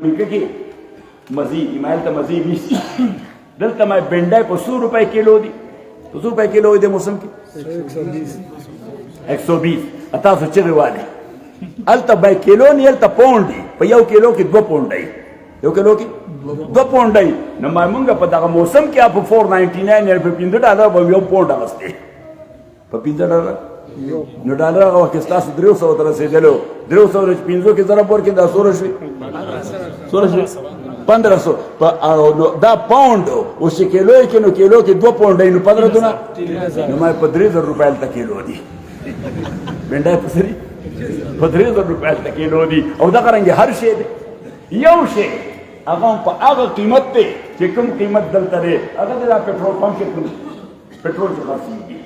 ملکه کې مزید ایمایل ته مزید نیستی دلته ما بنډای په 100 روپۍ کیلو دي 100 روپۍ کیلو دی موسم کې 120 تاسو چې غواړئ الته بای کیلو نه الته پاوند دی په یو کیلو کې 2 پاوند دی یو کیلو کې 2 پاوند دی نو ما مونږ په دغه موسم کې په 499 یا په $15 به یو پاوند اغسته په $15 نو ډالر هغه کې تاسو 300 تر رسیدلو 300 500 کې ضرب ورکې دا 100 شوي 1500 دا پاوند او چې کیلو کې نو کیلو کې 2 پاوند نو 15 دونه نو ما په 3000 روپۍ ته کیلو دی بنډای په سری په 3000 روپۍ ته کیلو دی او دا څنګه هر شی دی یو شی هغه په هغه قیمت ته چې کوم قیمت دلته دی هغه د پټرول پمپ کې پټرول څخه خرڅېږي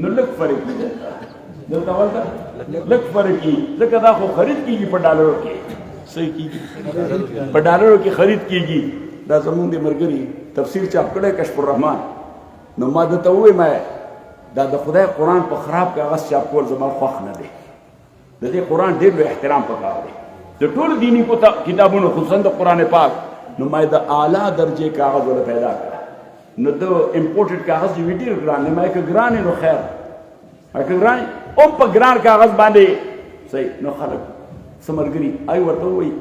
نو لږ فرق دی دلته ولته لږ فرق دی ځکه دا خو خرید کیږي په ډالرو کې صحیح کیږي په ډالرو کې خرید کیږي دا زمونږ د مرګري تفسیر چاپ کړی کشف الرحمن نو ما درته ووایم دا د خدای قرآن په خراب کاغذ چاپ کول زما خوښ نه دی د دې قرآن ډېر لوی احترام پکار دی د ټولو دیني کتابونو خصوصا د قرآن پاک نو ما د اعلی درجې کاغذ ولا پیدا کړه نو د امپورټډ کاغذ چې وی ډېر ګران دی ما که ګران نو خیر که ګران هم په ګران کاغذ باندې صحیح نو خلک سمرګري آی ورته وایي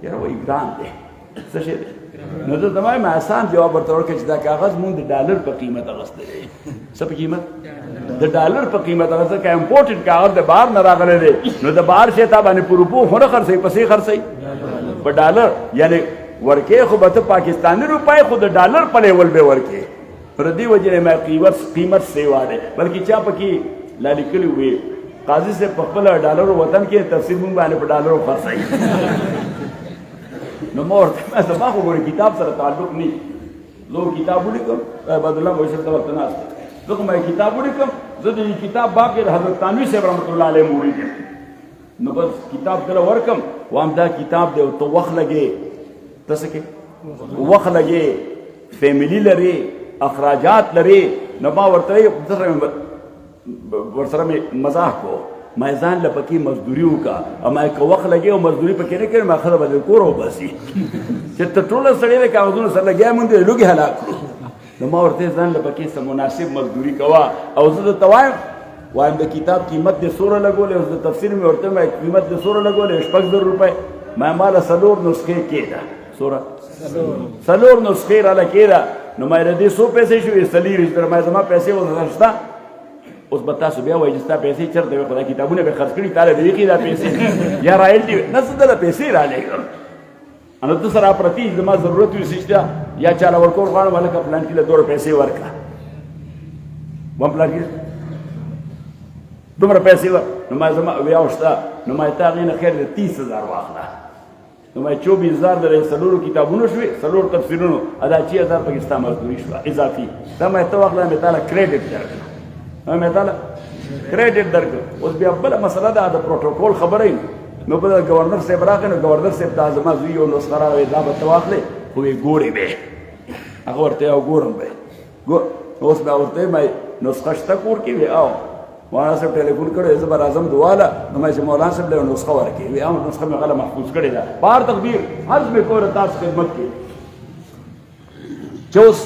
یاره وایي ګران دی څه شی دی نو زه ته وایم آسان جواب ورته ورکړه چې دا کاغذ مونږ د ډالر په قیمت اخیستی دی څه په قیمت د ډالر په قیمت اخیستی که امپورټډ کاغذ د بهر نه راغلی دی نو د بهر شی تا باندې په روپو خو نه خرڅوي پسې خرڅوي په ډالر یعنی ورکې خو به ته پاکستاني روپۍ خو د ډالر په لیول به ورکې پر دې وجې نه ما قیمت سیوا دی بلکې چا پکې لا لیکلي وي قاضي صاحب په خپل ډالرو وطن کې تفسیر مونږ باندې په ډالرو خرڅوي نو ما ورته زما خو ګورې کتاب سره تعلق نه زه کتاب ولیکم عبدالله مویسر ته ورته ناست زه خو ما کتاب ولیکم زه د کتاب باب کې حضرت تانوي صاحب رحمت الله علیه مرید یم نو بس کتاب دله ورکم وام دا کتاب دی او ته وخت لګې ته څه کې وخت لګې فیملی لري اخراجات لري نو ما ورته ورسره مې مزاح کو ما ځان له پکې مزدوري وکړه او ما که وخت لګې او مزدوري پکې نه کړې ما ښځه به د کور وباسي چې ته ټوله سړی د کاغذونو سره لګیا مونږ د لوږې هلاک کړو نو ما ورته ځان له پکې څه مناسب مزدوري کوه او زه درته وایم د کتاب قیمت دې څومره لګولې اوس د تفسیر مې ورته وایم قیمت دې څومره لګولې 6000 روپۍ ما ماله 4 نسخې کېده څومره 4 نسخې راله کېده نو ما د دې څو پیسې شوې 4 ما زما پیسې ورته شته اوس به تاسو بیا وایي چې ستا پیسې چېرته وې خو دا کتابونه به خرڅ کړي تا له بیخي دا پیسې یا رایل دي نه څه دله پیسې رالېږم نو ته سره پرتي زما ضرورت وي شته یا چاله ورکول غواړم هلکه پلان کې له 2 پیسې ورکړه وم پلان کې دومره پیسې نو ما زما ویاو شته نو ما تا هغې نه خیر د 30000 واخله نو ما 24000 د 4 کتابونو شوې 4 تفسیرونو دا 6000 پکې ستا مزدوري شوه اضافي دا ما ته واخله مې تاله کریډټ درکړه مې تعالی کریډټ درکړ اوس بیا بله مسله ده د پروټوکول خبره نو په گورنر صاحب راغی نو گورنر صاحب ته زما زوی یو نسخه راوړې دا به ته واخلې خو یې ګورې به هغه ورته یو ګورم به اوس به ورته ما نسخه شته کور کې وی او مولانا صاحب ټلیفون کړی زه به راځم دواله نو ما چې مولانا صاحب له نسخه ورکړې وی او نسخه مې غله محفوظ کړې ده بار تقدیر عرض مې کوله تاسو خدمت کې چې اوس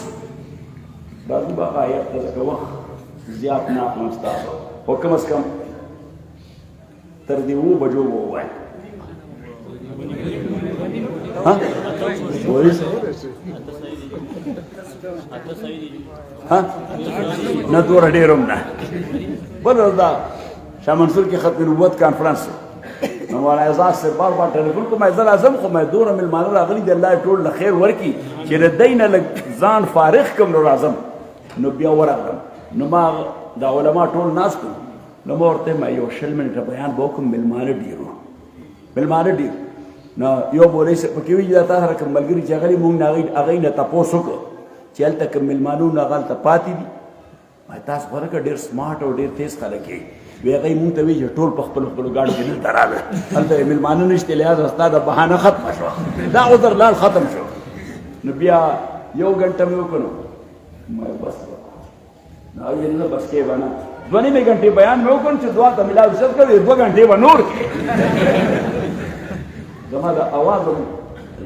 راځو به آیت ته ځکه وخت زیات نه اخلم ستاسو خو کم از کم تر دې 7 بجو ووایه نه دوره ډېر هم نه بل دا شاه منصور کې ختم نبوت کانفرنس نو مولانا اعزاز صاحب بار بار ټلیفون کوم زه لازم خو مې دوره مېلمانه راغلي دي الله ټول له خیر ورکړي چې د دوی نه لږ ځان فارغ کړم نو راځم نو بیا ورغلم نو ما دا علما ټول ناست نو ما ورته ما یو 20 منټه بیان به وکړم مېلمانه ډېر نو یو بولې پکې وي دا تاسو سره کوم ملګري چې هغه مونږ نه هغې نه تپوس وکړو چې هلته کوم مېلمانو نه هغلته پاتې دي تاسو خو هلکه ډېر سمارټ او ډېر تیز خلک یې وی هغې مونږ ته وایي چې ټول په خپلو ګاډو کې دلته راغله هلته مېلمانه نشته لحاظه ستا د بهانه ختمه شوه دا عذر لال ختم شو نو بیا یو ګنټه مې وکړو ما بس نو یې نه بس کې به نه 2.5 घंटे بیان مې وکړم چې دعا ته ملا وشت کوي 2 घंटे به نور کې زما د اواز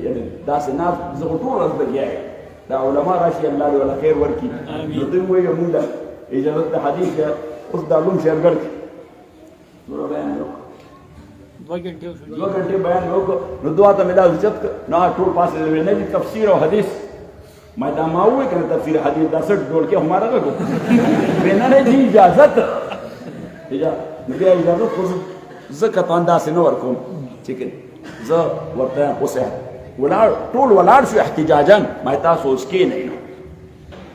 یعنی داسې ناست زه خو ټول ورځ لګیا یم دا علما راشي الله دې ولا خیر ورکړي نو دوی وایي مونږ له اجازت د حدیث اوس د علوم شهرګړ کې نور بیان وکړو 2 घंटे بیان وکړو نو دعا ته مې دا عزت نو ټول پاسې نه دي تفسیر او حدیث ما دا ما وایي کنه تفسیر حدیث دا سټ ډول کې هماره غو بنا نه دي اجازت نو بیا اجازت خو زه کته انداسې نه ورکوم چې زه ورته اوسه ولاړ ټول ولاړ شو احتجاجا ما تاسو اوس کې نه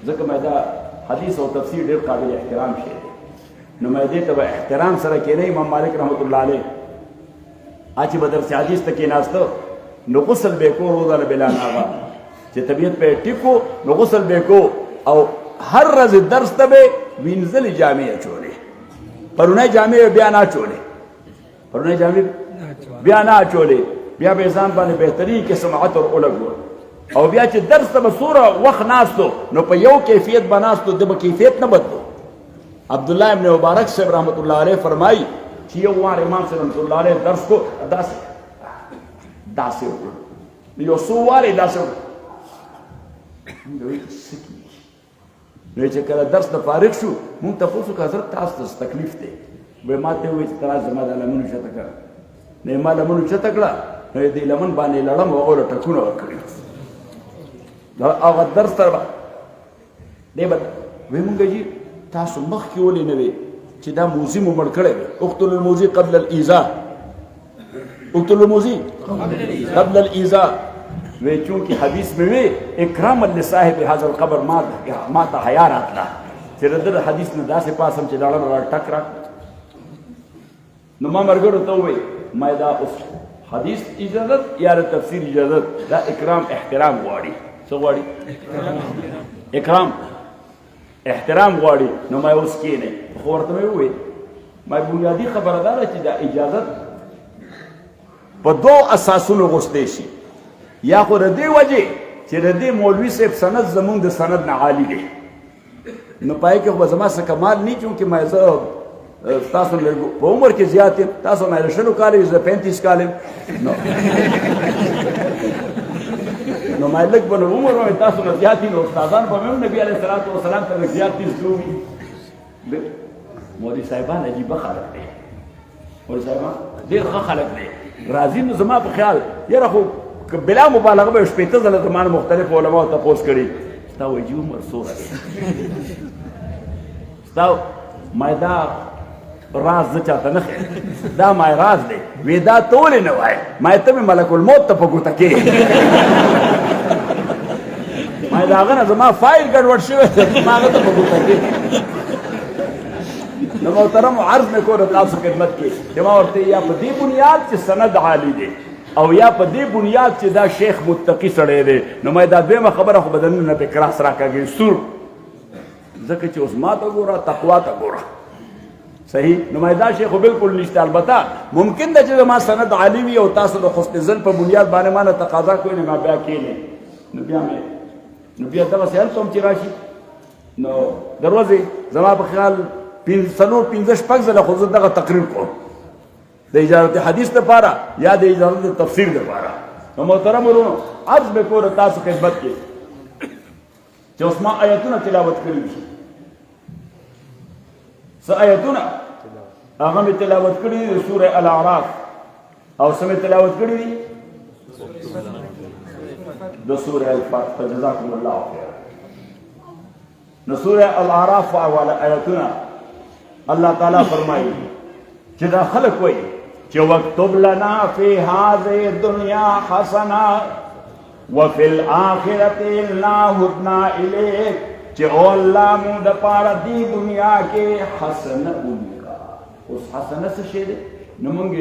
ځکه ما دا حدیث او تفسیر ډېر قابل احترام شي نو ما دې ته احترام سره کې نه امام مالک رحمت الله علیه اچ بدر سے حدیث ته کې ناستو نو غسل به کو روزانه بلا ناغا چې طبیعت په ټیکو نو غسل به کو او هر ورځ درس ته به وینځل جامع چولې پرونه جامع بیا نه چولې پرونه جامع بیا نه چولې بیا به ځان باندې بهتري کې سماعت او الګور او بیا چې درس ته بصوره وخت ناستو نو په یو کیفیت بناستو د کیفیت نه بدلو عبد الله ابن مبارک صاحب رحمت الله علیه فرمایي چې یو وار امام صاحب رحمت الله علیه درس کو داسې یو څو وارې داسې نو چې کله درس د فارغ شو مونږ تاسو کو حضرت تاسو تکلیف دی وای ما ته وایي چې تاسو زما د لمنو شته کړ نه ما لمنو شته کړه نو دې لمن باندې لړم او ټکونه ورکړي دا هغه درس تر دی بد وای مونږ جی تاسو مخ کې ولې نه وي چې دا موزي مو مړ کړی اقتل الموزي قبل الايذاء اقتل الموزي قبل الايذاء وی چونکہ حدیث میں وی اکرام لصاحب هذا القبر ما ته حیا راتله چې د حدیث نه داسې پاسم چې لاړم را ټکرا نو ما مرګرو ته وی ما دا اوس حدیث اجازت یا تفسیر اجازت دا اکرام احترام غواړي څه غواړي اکرام احترام غواړي نو ما اوس کې نه خو ورته وی ما بنیادی خبردار چې دا اجازت په دوه اساسونو غوښتي شي یا خو ردی وجه چې ردی مولوی صاحب سند زمون د سند نه عالی دی نو پای کې خو زما څه کمال نه چونکه ما زه تاسو له عمر کې زیات تاسو مې رشلو کال یې 35 کال نو نو ما لګ په عمر او تاسو نه زیات نو استادان په مې نبی عليه الصلاه والسلام ته زیات دي زومي مولوی صاحبان عجیب خلک دي مولوی صاحبان ډېر ښه خلک دي راځي نو زما په خیال یره خو بلا مبالغه به شپېته ځله زمانه مختلف علماو تپوس کړي ستا وایي عمر څومره دی ستا ما دا راز زه چاته نه ښیم دا ما راز دی وی دا ته ولې نه وایې ما ته مې ملک الموت ته په ګوته کې ما د هغه نه زما فایل ګډوډ شوی زما هغه ته په ګوته کې نو محترم عرض مې کول تاسو خدمت کې چې ما ورته یا په دې بنیاد چې سند عالي دی او یا په دې بنیاد چې دا شیخ متقی سړی دی نو مې دا دویمه خبره خو بدنونه په کراس راکاږي سور ځکه چې اوس ما ته ګوره تقوا ته ګوره صحیح نو مې دا شیخ بالکل نشته البته ممکن ده چې ما سند عالي وي او تاسو د حسن ظن په بنیاد باندې ما تقاضا کوئ نه ما بیا کېنه نو بیا دغه سیل کوم چې راشي نو دروازه زما په خیال 15 شپږ ځله خو دغه تقریر کوم د اجازت حدیث لپاره یا د اجازت تفسیر لپاره نو محترم ورونو عرض به کور تاسو خدمت کې چې اوس ما آیتونه تلاوت کړي دي څه آیتونه هغه مې تلاوت کړي دي سوره الاعراف او څه مې تلاوت کړي دي د سوره الفاتحه جزاكم الله خير نو سوره الاعراف اول آیتونه الله تعالی فرمایي چې دا خلق وایي چې وَاكْتُبْ لَنَا فِي هَذِهِ الدُّنْيَا حَسَنَةً وَفِي الْآخِرَةِ إِنَّا هُدْنَا إِلَيْكَ چې او الله مونږ د پاره دی دنیا کې حسنه ولیکا اوس حسنه څه شی دی نو مونږ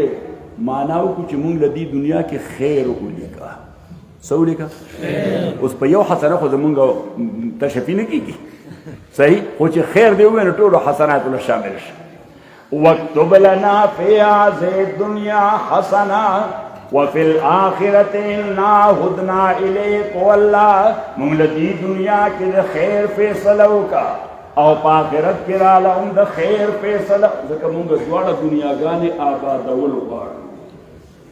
معنا وکړو چې مونږ له دې دنیا کې خیر ولیکا څه ولیکا اوس په یو حسنه خو زمونږ تشفی نه کیږي صحیح خو چې خیر دی وینې ټولو حسنات له شامل شي وَاكْتُبْ لَنَا فِي هَذِهِ الدُّنْيَا حَسَنَةً وَفِي الْآخِرَةِ إِنَّا هُدْنَا إِلَيْكَ وَاللَّهُ مونږ له دې دنیا کې د خیر فیصله وکړه او په آخرت کې راله هم د خیر فیصله ځکه مونږ دواړه دنیاګانې آبادول غواړو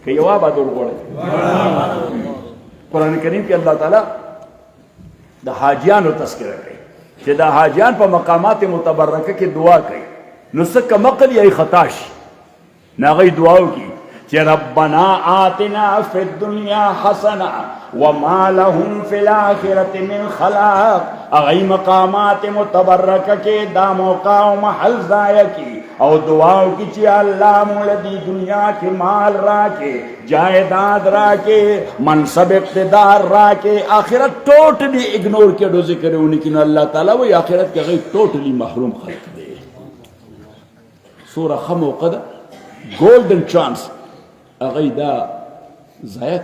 که یو آبادول غواړئ قرآن کریم کې الله تعالی د حاجیانو تذکره کوي چې د حاجیان په مقامات متبرکه کې دعا کوي نو څه کمقل یا خطا شي نو هغوی دعا وکړي چې ربنا آتنا فی الدنیا حسنه وما لهم فی الاخرة من خلاق. هغوی مقامات متبرکه کې دا موقع او محل ضایع کی او دعا وکړي چې الله موږ دې دنیا کې مال راکې جائیداد راکې منصب اقتدار راکې آخرت ټوټلی اگنور کړو ذکر ونه کینو الله تعالی وایي آخرت کې هغوی ټوټلی محروم خلق دی. سوره ښه موقع ده ګولډن چانس هغوی دا ضایع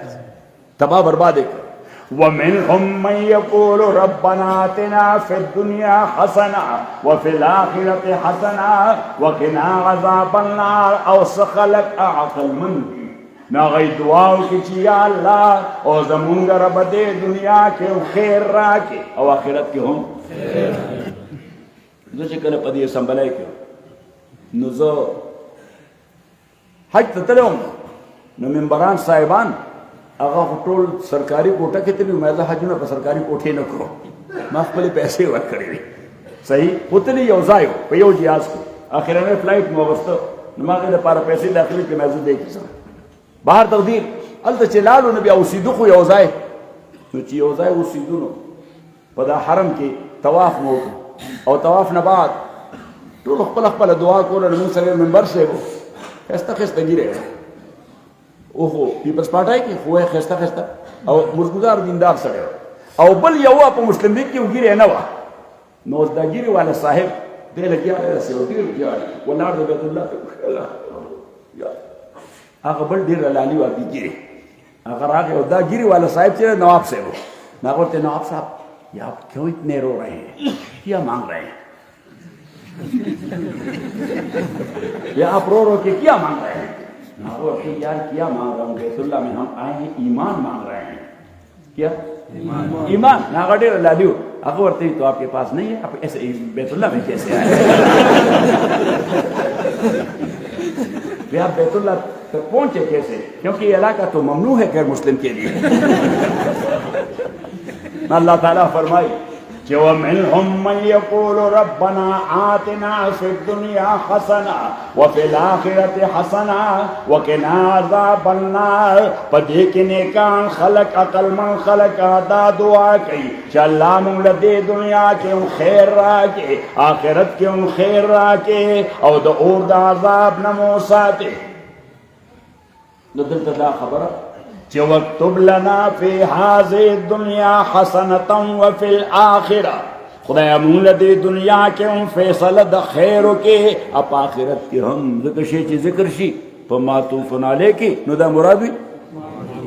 تباہ برباد کړ. ومنهم من يقول ربنا آتنا في الدنيا حسنة وفي الآخرة حسنة وقنا عذاب النار. او سخلق عقل من دي ناغی دعا وکړي چې یا الله او زمونږ رب دې دنیا کې خیر راکړي او آخرت کې هم خیر. زه چې کله په دې اسمبلی کې نو زه حج ته تللی وم نو ممبران صاحبان هغه ټول سرکاري کوټه کې تللي ما زه حجونه په سرکاري کوټې نه کړو ما خپلې پیسې ورکړې وې صحیح وتلي یو ځای په یو جهاز کې اخرنی فلایټ مو اغوسته نو ما هغې دپاره پیسې داخلي کړې ما زه دی کړم بهر تقدیر هلته چې لاړو نو بیا اوسېدو خو یو ځای نو چې یو ځای اوسېدو نو په دا حرم کې طواف مو وکړو او طواف نه بعد ټولو خپله خپله دعا کوله نو موږ سره ممبر صاحب و ښایسته ښایسته ګیرې اوهو پیپلز پارټۍ کې خو یې ښایسته ښایسته او مزګزار دیندار سړی او بل یو په مسلم لیګ کې ګیرې نه وه نو اوس دا ګیرې والا صاحب دی لګیا دی داسې او ډېر ژاړي ولاړ د بیت الله ته هغه بل ډېر لالي واقعي ګیرې هغه راغی او دا ګیرې والا صاحب چې نواب صاحب و نو هغه ورته نواب صاحب یا آپ کیوں اتنے رو رہے ہیں کیا مانگ رہے ہیں یا آپ رو رو کے کیا مانگ رہے ہیں یار کیا مانگ رہا ہوں بیت اللہ میں ہم آئے ہیں ایمان مانگ رہے ہیں کیا ایمان ناغا ډیر لالیو هغه ورته تو آپ کے پاس نہیں ہے آپ ایسے بیت اللہ میں کیسے آئے آپ بیت اللہ تک پہنچے کیسے کیونکہ یہ علاقہ تو ممنوع ہے غیر مسلم کے لیے اللہ تعالیٰ فرمائی ومنهم من يقول ربنا آتنا في الدنيا حسنة وفي الآخرة حسنة وقنا عذاب النار. پدې کې نیکان خلق عقل من خلق دا دعا کوي چې الله موږ له دې دنیا کې هم خیر راکړي آخرت کې هم خیر راکړي او د اور د عذاب نه مو ساتي. نو دلته دا خبره وَاكْتُبْ لَنَا فِي هَذِهِ الدُّنْيَا حَسَنَةً وَفِي الْآخِرَةِ. خدایا مونږ له دې دنیا کې هم فیصله د خیر وکړې او په آخرت کې هم ځکه شی چې ذکر شي په معطوف علیه کې نو دا مراد وي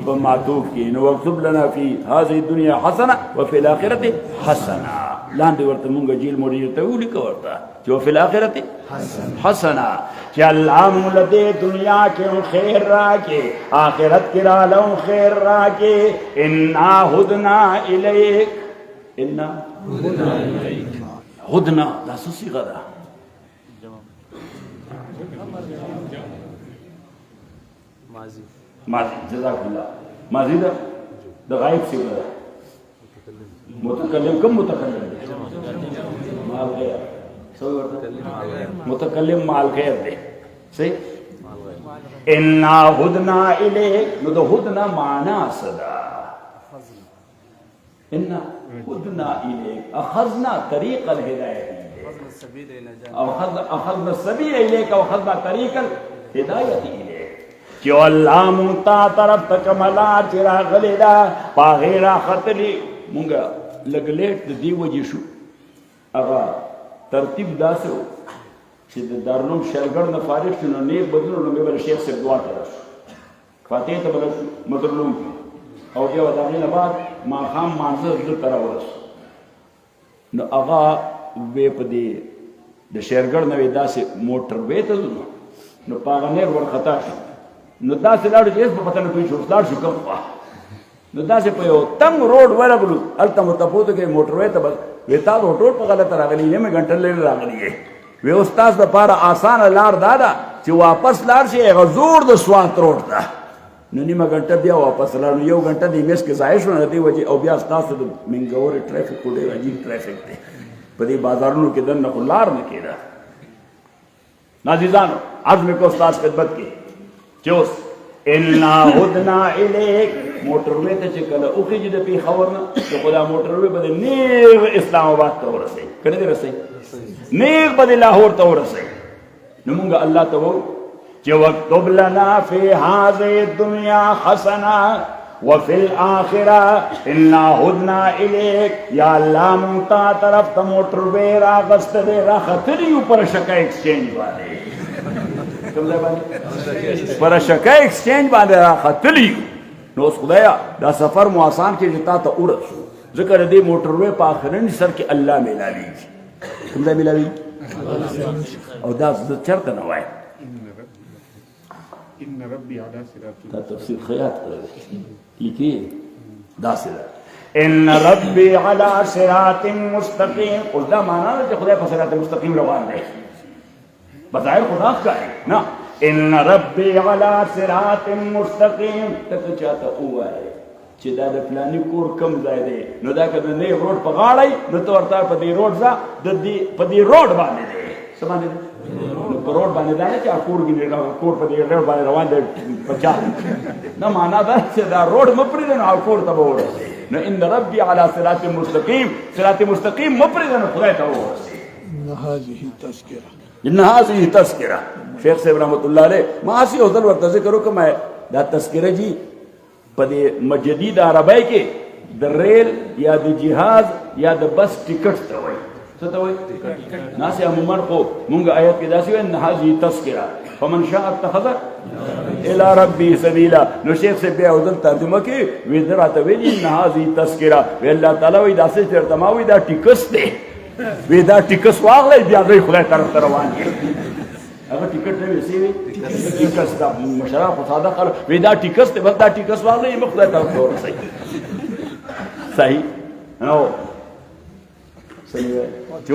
په معطوف کې نو وَاكْتُبْ لَنَا فِي هَذِهِ الدُّنْيا حَسَنَةً وَفِي الْآخِرَةِ حَسَنَةً. لاندې ورته مونږ جیل مدیر ته ولیکه ورته چې وفي الآخرة حسنة چې الله مونږ له دې دنیا کې هم خیر راکړي آخرت کې راله هم خیر راکړي. انا هدنا الیک انا هدنا دا څه صیغه ده ماضي جزاک الله ماضي ده د غایب صیغه ده متکلم کم متکلم مال غیر متکلم مال غیر دے صحیح انا هدنا الیک نو د هدنا معنا صدا انا هدنا الیک اخذنا طریق الهدایت اخذنا السبیل الیک اخذنا طریق الهدایت الیک چې الله مونږ ته طرف ته کملا چې راغلی دا په غیر خطلی مونږه لږ لیټ د دې وجې شو هغه ترتیب داسې و چې د دارالعلوم شلګړ نه فارغ شو نو نیک بدلون نو مې بله شیخ صاحب دعا ته راشو فاتحې ته بله مدرلوم او بیا د هغې نه بعد ماښام مانځه دلته راورسو نو هغه وې په دې د شیرګړ نه وې داسې موټر وې ته ځو نو په هغه نیر ورخطا شو نو داسې لاړو چې هېڅ په پته نه پوه شو لاړ شو کوم خوا نو داسې په یو تنګ روډ ورغلو هلته مو تپوسو کې موټروې ته بس وی تا خو ټول په غلطه راغلي یمې ګنټه لرې راغلي یې وی اوس تاسو دپاره اسانه لار دا ده چې واپس لاړ شي هغه زور د سوات روډ ته نو نیمه غنټه بیا واپس راغلو، یو غنټه د میس کې ضایع شو نه دی وجې، او بیا ستاسو د منګورې ټرافیک خو ډېر عجیب ټرافیک دی په دې بازارونو کې دننه خو لار نه کېده. نازیزانو عرض مې کو ستاسو خدمت کې چې اوس انا هدنا الیک موټر وې ته چې کله وخېږي د پېښور نه نو خو دا موټر وې به د نیغ اسلام آباد ته ورسوي، که نه دی رسوي؟ نیغ به د لاهور ته ورسوي. نو مونږ الله ته ووایو چې واکتب لنا فی هذه الدنیا حسنه وفي الآخرة انا هدنا الیک. یا الله مونږ تا طرف ته موټر وې راغسته دی راختلي یو پر شکه ایکسچینج باندې، کوم ځای باندې؟ پر شکه ایکسچینج باندې راختلي. نو اوس خدایا دا سفر مو آسان کړي تا ته ورسو، ځکه د دې موټر وې په آخرني سر کې الله میلاویږي. کوم ځای میلاویږي؟ او دا زه چېرته نه وایم؟ ان ربي على صراط دا تفسیر خیاط کړی لیکي داسې ده ان ربي على صراط مستقیم. اوس دا معنا ده چې خدای په صراط مستقیم روان دی، بظاهر خدا ښکاري نه. ان ربي على صراط مستقیم ته که چاته ووایې چې دا د فلاني کور کم ځای دی نو دا که د نیغ روډ په غاړه نو ته ورته په دې روډ ځه، په دې روډ باندې دی. څه باندې دی؟ نو په روډ باندې دا نه چې کور په دې روډ باندې روان دی په چا نه، معنا دا چې دا روډ مه پرېږده نو کور ته به ورسې. نو ان ربي على صراط مستقیم، صراط مستقیم مه پرېږده نو خدای ته ورسې. ان هذه تذکره. شیخ صاحب رحمت الله علیه ما هسې یو ځل ورته ذکر وکړم، دا تذکره جي په دې جدید عربی کې د ریل یا د جهاز یا د بس ټکټ ته وایي. څه ته وایي؟ ناسې عموما خو مونږ آیت کې داسې وایي ان هذه تذکره فمن شاء اتخذ الى ربه سبیلا. نو شیخ صاحب بیا یو ځل ترجمه کې وایي ده راته ویلي ان هذه تذکره، وی الله تعالی وایي داسې چېرته ما وایي دا ټکس دی، وی دا ټکس واخلئ بیا دوی خدای طرف ته روان دي. هغه ټیکټ نه وي څه وي؟ ټیکس دا مشران خو ساده خلک وایي دا ټیکس دی، بس دا ټیکس واخلئ مه خدای طرف ته ورسئ. صحیح نو چې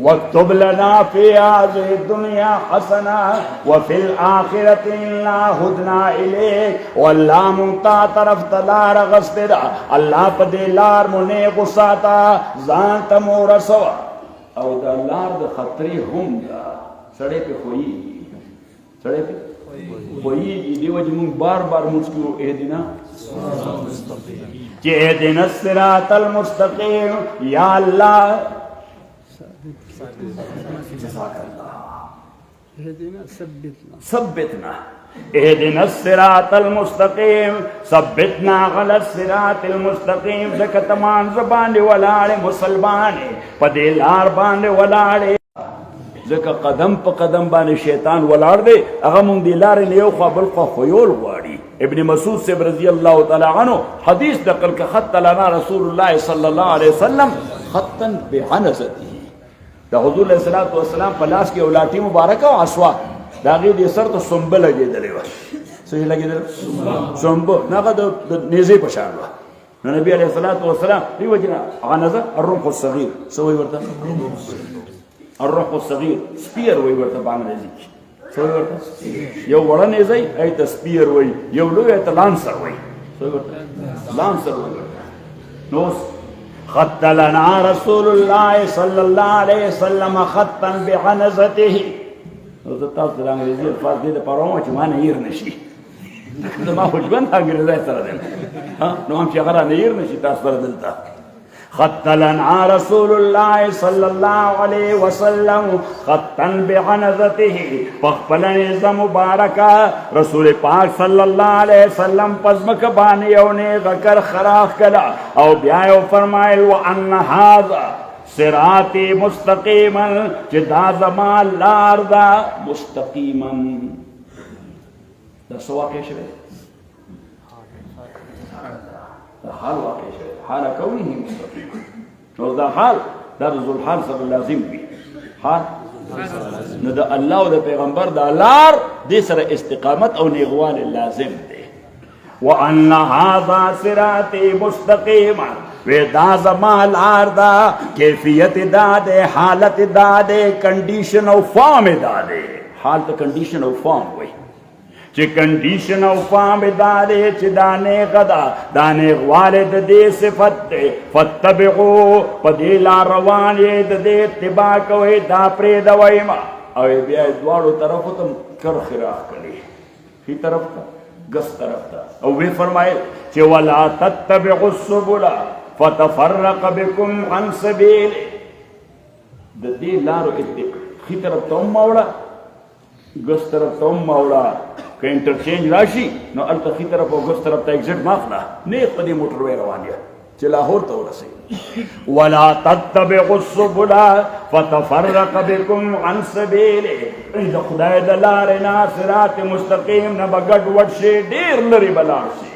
واکتب لنا فی هذه الدنیا حسنه وفي الآخرة انا هدنا الیک. والله مونږ تا طرف ته لار اغستې ده، الله په دې لار مو نیغ وساته، ځان ته مو ورسوه. او دا لار د خطرې هم ده، سړی پې خویېږي، سړی پې خویېږي. دې وجې مونږ بار بار مونځ کړو اهدنا چې اهدنا الصراط المستقیم. یا الله ثبتنا اهدنا الصراط المستقیم، ثبتنا على الصراط المستقیم. ځکه تمام زبانې ولاړې مسلمانې په دې لار باندې ولاړې، ځکه قدم په قدم باندې شیطان ولاړ دی. هغه مونږ دې لارې نه یو خوا بل خوا ښویول غواړي. ابن مسعود صاحب رضی الله تعالی عنه حدیث نقل که خط لنا رسول الله صلی الله علیه وسلم خطا بعنزته. د حضور علیه الصلاۃ والسلام په لاس کې یو لاټي مبارکه او عصوا، د هغې دې سر ته سنبه لګېدلې وه. څه یې لګېدله؟ سنبه، نه هغه د نیزې په شان وه. نو نبي علیه الصلاۃ والسلام دې وجې نه عنزه الرمح الصغیر څه وایي ورته؟ الرمح الصغیر سپیر وایي ورته په انګریزي کې. څه وایي ورته؟ یو وړه نیزه یې هغې ته سپیر وایي، یو لوی یې ته لانسر وایي. څه وایي ورته؟ لانسر وایي ورته. نو خط لنا رسول الله صلی الله علیه وسلم خطا بعنزته. نو زه تاسو د انګریزي الفاظ دې دپاره وایم چې ما نه هیر نه شي، زما خو ژوند انګریزی سره دی نو هم چې هغه رانه هیر نه شي تاسو سره دلته. خط لنا رسول الله صلی الله علیه وسلم خطا بعنزته. پخپل نیزه مبارکه رسول پاک صلی الله علیه وسلم پزمکه باندې یو نیغه کر خراخ کړه او بیا یې وفرمایل وان هذا صراطی مستقیما، چې دا زما لار ده مستقیما. دا څه واقع شوی؟ دا حال واقع شوی، حال کونه مستقیم. نو دا حال دا د ذوالحال سره لازم وي. حال نو د الله او د پیغمبر دا لار دې سره استقامت او نیغوالی لازم دی. وان هذا صراطی مستقیما، وی دا زما لار دا، کیفیت دا دے، حالت دا دے، کنڈیشن او فارم دا دے. حال تا کنڈیشن او فارم وی چې کنډیشن او فام دارې چې دا نیغه ده دا نیغوالی د دې صفت دی فتبعو په دې لار روان یې د دې اتباع کوئ دا پرېږدوئ مه او بیا یې دواړو طرفو ته کرښې راښکلې ښي طرف ته ګس طرف ته او وی فرمایل چې ولا تتبعوا السبل فتفرق بكم عن سبیله د دې لارو ښي طرف ته هم موړه ګس طرف ته هم موړه که انټرچینج راشي نو هلته ښي طرف او ګس طرف ته ایګزټ مه اخله نیغ په دې موټر وی روان یې چې لاهور ته ورسئ ولا تتبعوا السبل فتفرق بكم عن سبیله د خدای د لارې نه صراط مستقیم نه به ګډ وډ شي ډېر لرې به لاړ شي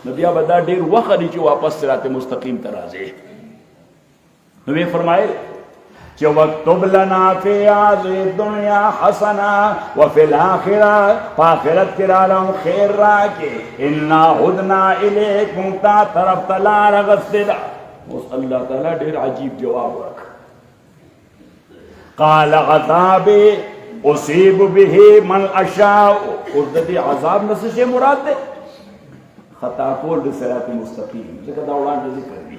نو بیا به دا ډېر وخت دی چې واپس صراط مستقیم ته راځې نو ویې فرمایل چې واکتب لنا فی هذه الدنیا حسنه وفی الاخره په آخرت کې راله خیر راکړې انا هدنا الیک موږ تا طرف ته لار اخیستې ده اوس الله تعالی ډېر عجیب جواب ورکړ قال عذابي اصیب به من اشاء اوس د دې عذاب نه څه شی مراد دی خطا کول د صراط مستقیم ځکه دا وړاندې ذکر دي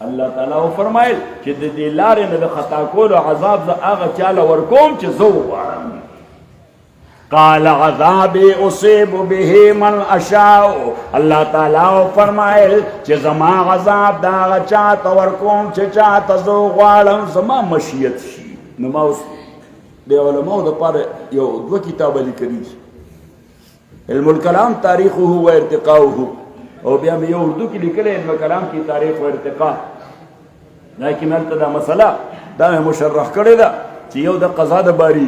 الله تعالی فرمایل چې د دې لارې نه د خطا کولو عذاب زه هغه چاله ورکوم چې زه وغواړم قال عذابي اصيب به من اشاء الله تعالی فرمایل چې زما عذاب دا هغه چاته ورکوم چې چاته زه وغواړم زما مشیت شي نو ما اوس د علماو دپاره یو دوه کتابه لیکلي دي علم الکلام تاریخه و ارتقاؤه او بیا مې یو اردو کې لیکلی علم کلام کې تاریخ و ارتقا لیکن هلته دا مسله دا مې مشرح کړې ده چې یو د قضا د باري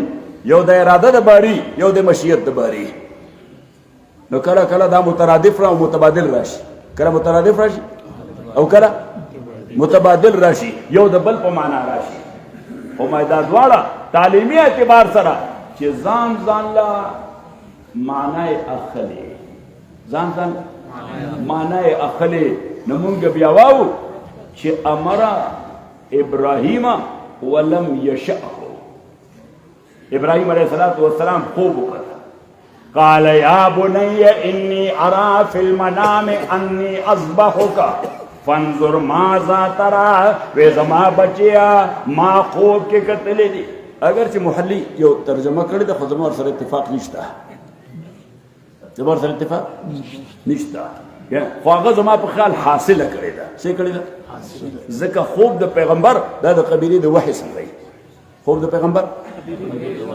یو د اراده د باري یو د مشیت د باري نو کله کله دا مترادف را او متبادل راشي کله مترادف راشي او کله متبادل راشي یو د بل په معنا راشي او ما دا دواړه تعلیمي اعتبار سره چې ځان لا معنی اخلي ځان معنی اخلي نو مونږ بیا واو چې امر ابراهیم ولم یشأه ابراهیم علیه السلام خوب وکړ قال یا بني انی ارى فی المنام انی اذبحک فانظر ماذا ترى وی زما بچیا ما خوب کې کتلې دي اگر چې محلی یو ترجمه کړی د خو زما سره اتفاق نشته زما سره اتفاق نشته خو هغه زما په خیال حاصله کړې ده څه کړې ده ځکه خوب د پیغمبر دا د قبیلې د وحی څخه دی خوب د پیغمبر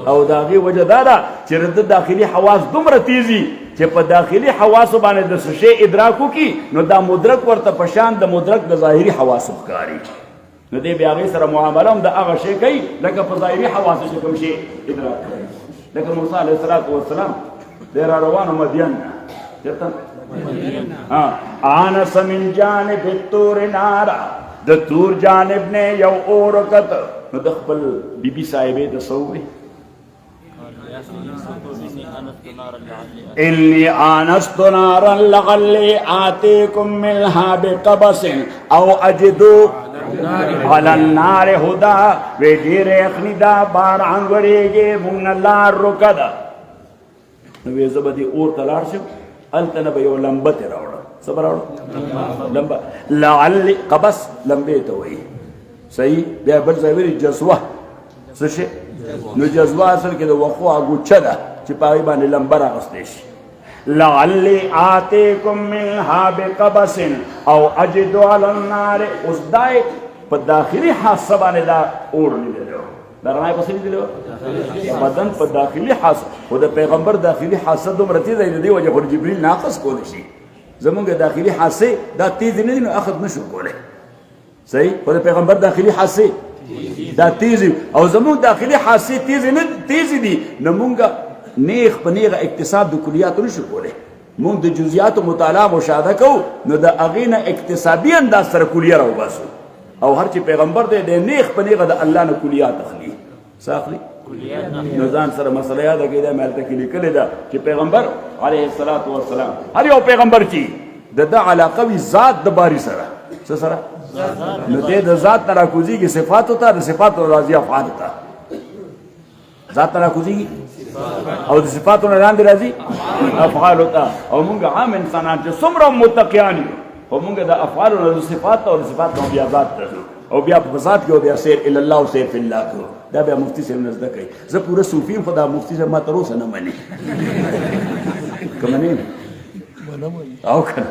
او د هغې وجه دا ده چې د داخلي حواس دومره تیزي چې په داخلي حواسو باندې د څه شی ادراک وکړي نو دا مدرک ورته په شان د مدرک د ظاهري حواسو ښکاري نو دی بیا هغې سره معامله هم د هغه شی کوي لکه په ظاهري حواسو چې کوم شی ادراک کوي لکه موسی علیه السلام دی را روانو مدین نه چېرته آنس من جانب الطور نارا د تور جانب نه یو اور وکت نو د خپل بیبي صاحبې د څه وویل انی آنست نارا لعلی آتیکم منها بقبس او اجدو علی النار هدا وی ډېر یخني ده باران ورېږي موږ نه لار روکه ده نو وی زه به دې اور ته لاړ شم هلته نه به یو لمبه ترې راوړم څه به راوړم لمبه لعلي قبس لمبې ته وایي صحیح بیا بل ځای ویلي جذوه څه شی نو جذوه اصل کې د وښو اګوچه ده چې په هغې باندې لمبه راغستی شي لعلي آتیکم منها بقبس او اجد علی النار اوس دا په داخلي حاسه باندې دا اور لیدلی و دا رڼا یې په څه لیدلی و بدن په داخلي حاسه خو د پیغمبر داخلي حاسه دومره تیزه د دې وجه خو جبریل ناقص کولی شي زمونږ داخلي حاسې دا تیزې نه دي نو اخذ نشو کولی صحیح خو د پیغمبر داخلي حاسې دا تیزې او زمونږ داخلي حاسې تیزې دي نو مونږ نیغ په نیغه اکتساب د کلیاتو نشو کولی مونږ د جزئیاتو مطالعه مشاهده کوو نو د هغې نه اکتسابي انداز سره کلیه راوباسو او هر چې پیغمبر دی د نیغ په نیغه د الله نه کلیات اخلي څه اخلي نو ځان سره مسله یاده کړئ دا مې هلته کې لیکلې ده چې پیغمبر علیه السلام هر یو پیغمبر چې د ده علاقه وي ذات د باري سره څه سره نو دی د ذات نه راکوزېږي صفاتو ته د صفاتو راځي افعالو ته ذات را کوزي او د صفاتونو لاندې راځي افعال وتا او موږ عام انسانان چې څومره متقیان یو او موږ د افعال او د صفات او د صفات نو بیا ذات ته او بیا په ذات کې او بیا سیر الی الله او سیر فی الله کو دا بیا مفتی صاحب نزد کوي زه پوره صوفیم خدا مفتی صاحب ما تر اوسه نه مني کوم نه او کنه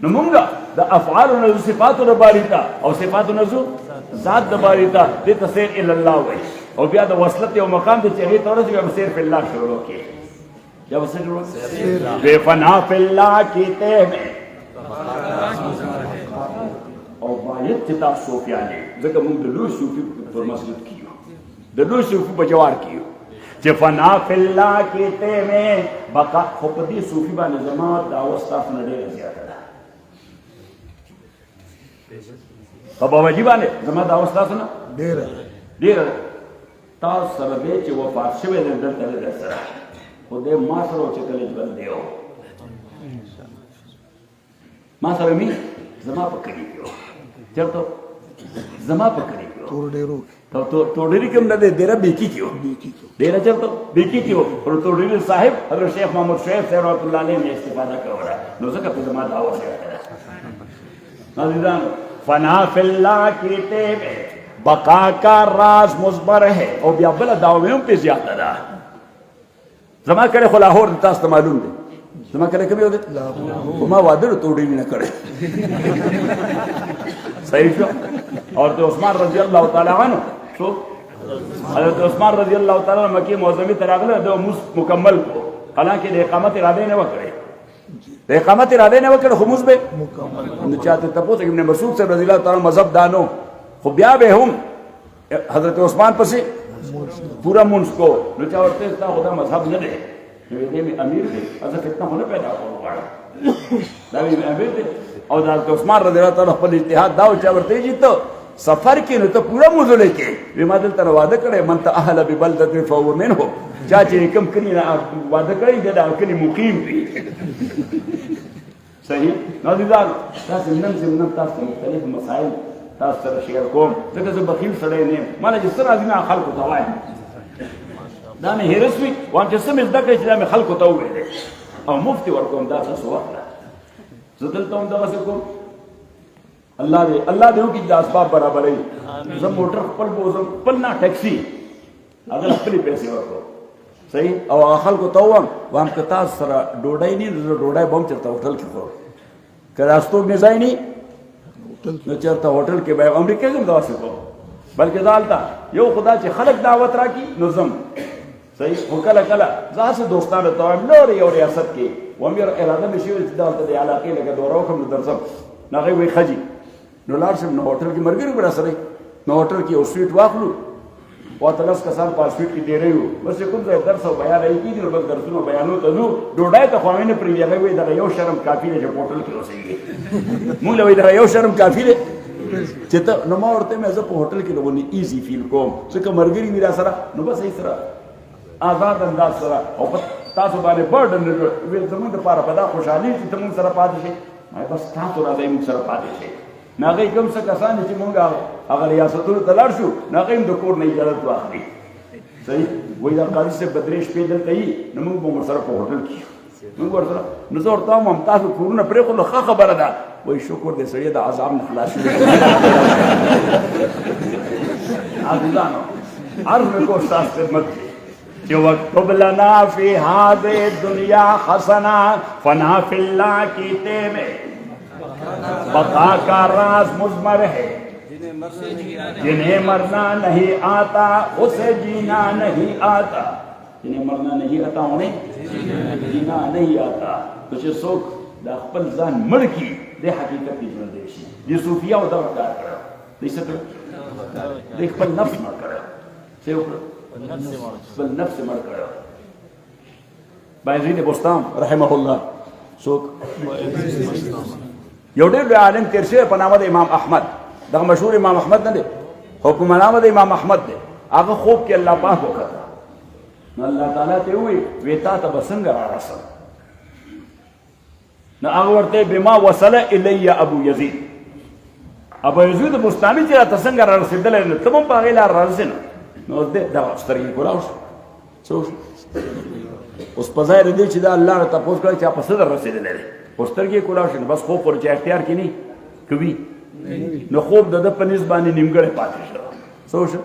نو موږ د افعال او د صفات او باریتا او صفات او ذات د باریتا د تسیر الی الله وای او بیا د وصلت یو مقام ته چې هغه تورځي بیا سیر فی الله شروع کی یا وسیر شروع بے فنا فی الله کیته میں او باید چې تاسو صوفیانه ځکه موږ د لوی صوفي پر مسجد کیو د لوی صوفي په جوار کیو چې فنا فی الله کیته میں بقا خو په دې صوفي باندې زما دا واستاف نه ډیره زیاته ده په باوجي باندې زما دا واستاف نه ډیره تاسو سره به چې وفات شوی د دلته در سره خو دې ما سره چې کله ژوند دیو ما سره می زما په کلی کې چرته زما په کلی کې توډيري کوم نه ډیره بیکی کیو ډیره چرته بیکی کیو پر توډيري صاحب حضرت شیخ محمد شعیب صاحب رحمۃ اللہ علیہ نے استفادہ کړه نو ځکه په زما دعوت سره نازیدان فنا فی الله کیته میں بقا کا راز مزبر ہے او بیا بل دعویوں پہ زیادہ دا زما کرے خو لاہور تاسو ته معلوم دی زما کرے کمی ہو دے ما وادر توڑی نہ کرے صحیح شو اور تو عثمان رضی اللہ تعالی عنہ شو حضرت عثمان رضی اللہ تعالی عنہ مکی معظمی تراغله دو مکمل کو حالانکہ د اقامت ارادے نه وکړي د اقامت ارادے نه وکړي خموس به مکمل چاته تاسو ابن مسعود سے رضی اللہ تعالی مذہب دانو خو بیا به هم حضرت عثمان پسې پورا منس کو نو چا ورته تا خدا مذهب نه دی نو دې می امیر دی ازه فتنه نه پیدا کړو دا وی امیر دی او حضرت عثمان رضی الله تعالی خپل اجتهاد دا چا ورته جیته سفر کې نو ته پورا موزله کې وی ما دلته وعده کړې من ته اهل ببلده فهو منه چا چې کوم کړي نه وعده کړی دا کړي مقیم دی صحیح نو دا تاسو نن تاسو مختلف مسائل تاسو سره شیر کوم ځکه زه بخیل سړی نه یم مالا چې څه راځي نه خلکو ته وایم دا مې هرس وي وایم چې څه مې زده کړی چې دا مې خلکو ته وویلی او مفتي ورکوم دا تاسو وخته زه دلته هم دغسې کوم الله دې وکړي د اسباب برابروي زه موټر خپل بوزم خپل نه ټیکسي هغه خپلې پیسې ورکوم صحیح او هغه خلکو ته وایم که تاسو سره ډوډۍ نه زه ډوډۍ به هم چېرته هوټل کې خورم که دا ستوګ مې ځای نه نو چرته هوټل کې به امریکا کې داسې کوم بلکې دالتا یو خدا چې خلک دعوت راکړي نو زم صحیح خو کله کله زه هسې دوستانو ته وایم نور یو ریاست کې وایم یاره اراده مې شوې چې دلته د علاقې لکه دوره وکړم نو درځم نو هغوی وایي ښه جي نو لاړ شم نو هوټل کې ملګري به راسره نو هوټل کې یو سویټ واخلو واته 10 کسان په سویټ کې ډېری وو بس کوم ځای درس او بیان یې کېږي نو بس درسونه بیانو ته ځو ډوډۍ ته خو مې نه پرېږدي هغوی وایي دغه یو شرم کافي دی چې په هوټل کې اوسېږي مونږ له وایي دغه یو شرم کافي دی چې ته نو ما ورته مې زه په هوټل کې لغونې ایزي فیل کوم ځکه ملګري مې را سره نو بس یې سره آزاد انداز سره او په تاسو باندې برډن ویل زموږ دپاره په دا خوشحالي چې ته مونږ سره پاتې شئ بس تاسو راځئ مونږ سره پاتې شئ نو هغوی کوم څه کسان چې مونږ هغه ریاستونو ته لاړ شو نو هغوی هم د کور نه اجازت واخلي صحیح وایي دا قاضي صاحب به 3 شپې دلته وي نو مونږ به ورسره په هوټل کې مونږ ورسره نو زه ورته وایم تاسو کورونه پرېښودل ښه خبره ده وایي شکر دی سړی د عذاب نه خلاص شوی عزیزانو عرض مې کو ستاسو خدمت کې چې واکتب لنا فی هذه الدنیا حسنا فنا فی اللہ کیتے میں بقا کا راز مضمر ہے جنہیں مرنا نہیں آتا اسے جینا نہیں آتا جنہیں مرنا نہیں آتا انہیں جینا نہیں آتا تو چې څوک د خپل ځان مړ کړي د حقیقت کې ژوندی شي دې صوفیانو دغه کار کړی دوی څه کړی دوی خپل نفس مړ کړی څه یې وکړه خپل نفس مړ کړی بایزید بستام رحمه الله څوک یو ډېر لوی عالم تېر شوی په نامه د امام احمد دغه مشهور امام احمد نه دی خو په نامه د امام احمد دی هغه خوب کې الله پاک وکړه نو الله تعالی ته وی تا ته به څنګه رارسم نو هغه ورته بما وصل الی ابو یزید ابو یزید بستامي چې راته څنګه رارسېدلی نو ته هم په هغې لار رارسې نه نو دغه سترګې کولاو شو څه اوس په ځای دی چې دا الله نه تپوس کړی چې په څه در رسېدلی دی اوس سترګې کولاو شي نو بس خوب پر چې اختیار کې نه کوي نو خوب د ده په نس باندې نیمګړی پاتې شو څه وشو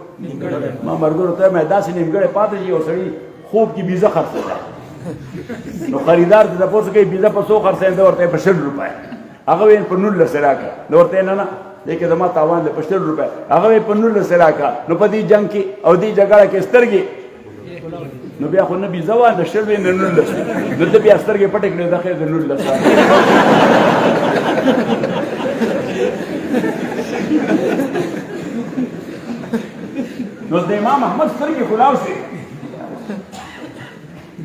ما ملګرو ته مې داسې نیمګړی پاتې شي یو سړي خوب کې بیزه خرڅېده نو خریدار ته تپوس کوي بیزه په څو خرڅېږي ده ورته یې په 100 روپۍ هغه ویل په 19 راکړه نو ورته یې نه دې کې زما تاوان دی په 100 روپۍ هغه ویل په 19 راکړه نو په دې جنګ کې او دې جګړه کې سترګې نو بیا خو نه بیزه وه د 100 نه 19 نو ده بیا سترګې پټې کړې د خیر د 19 نو د امام احمد سترګې خلاو شي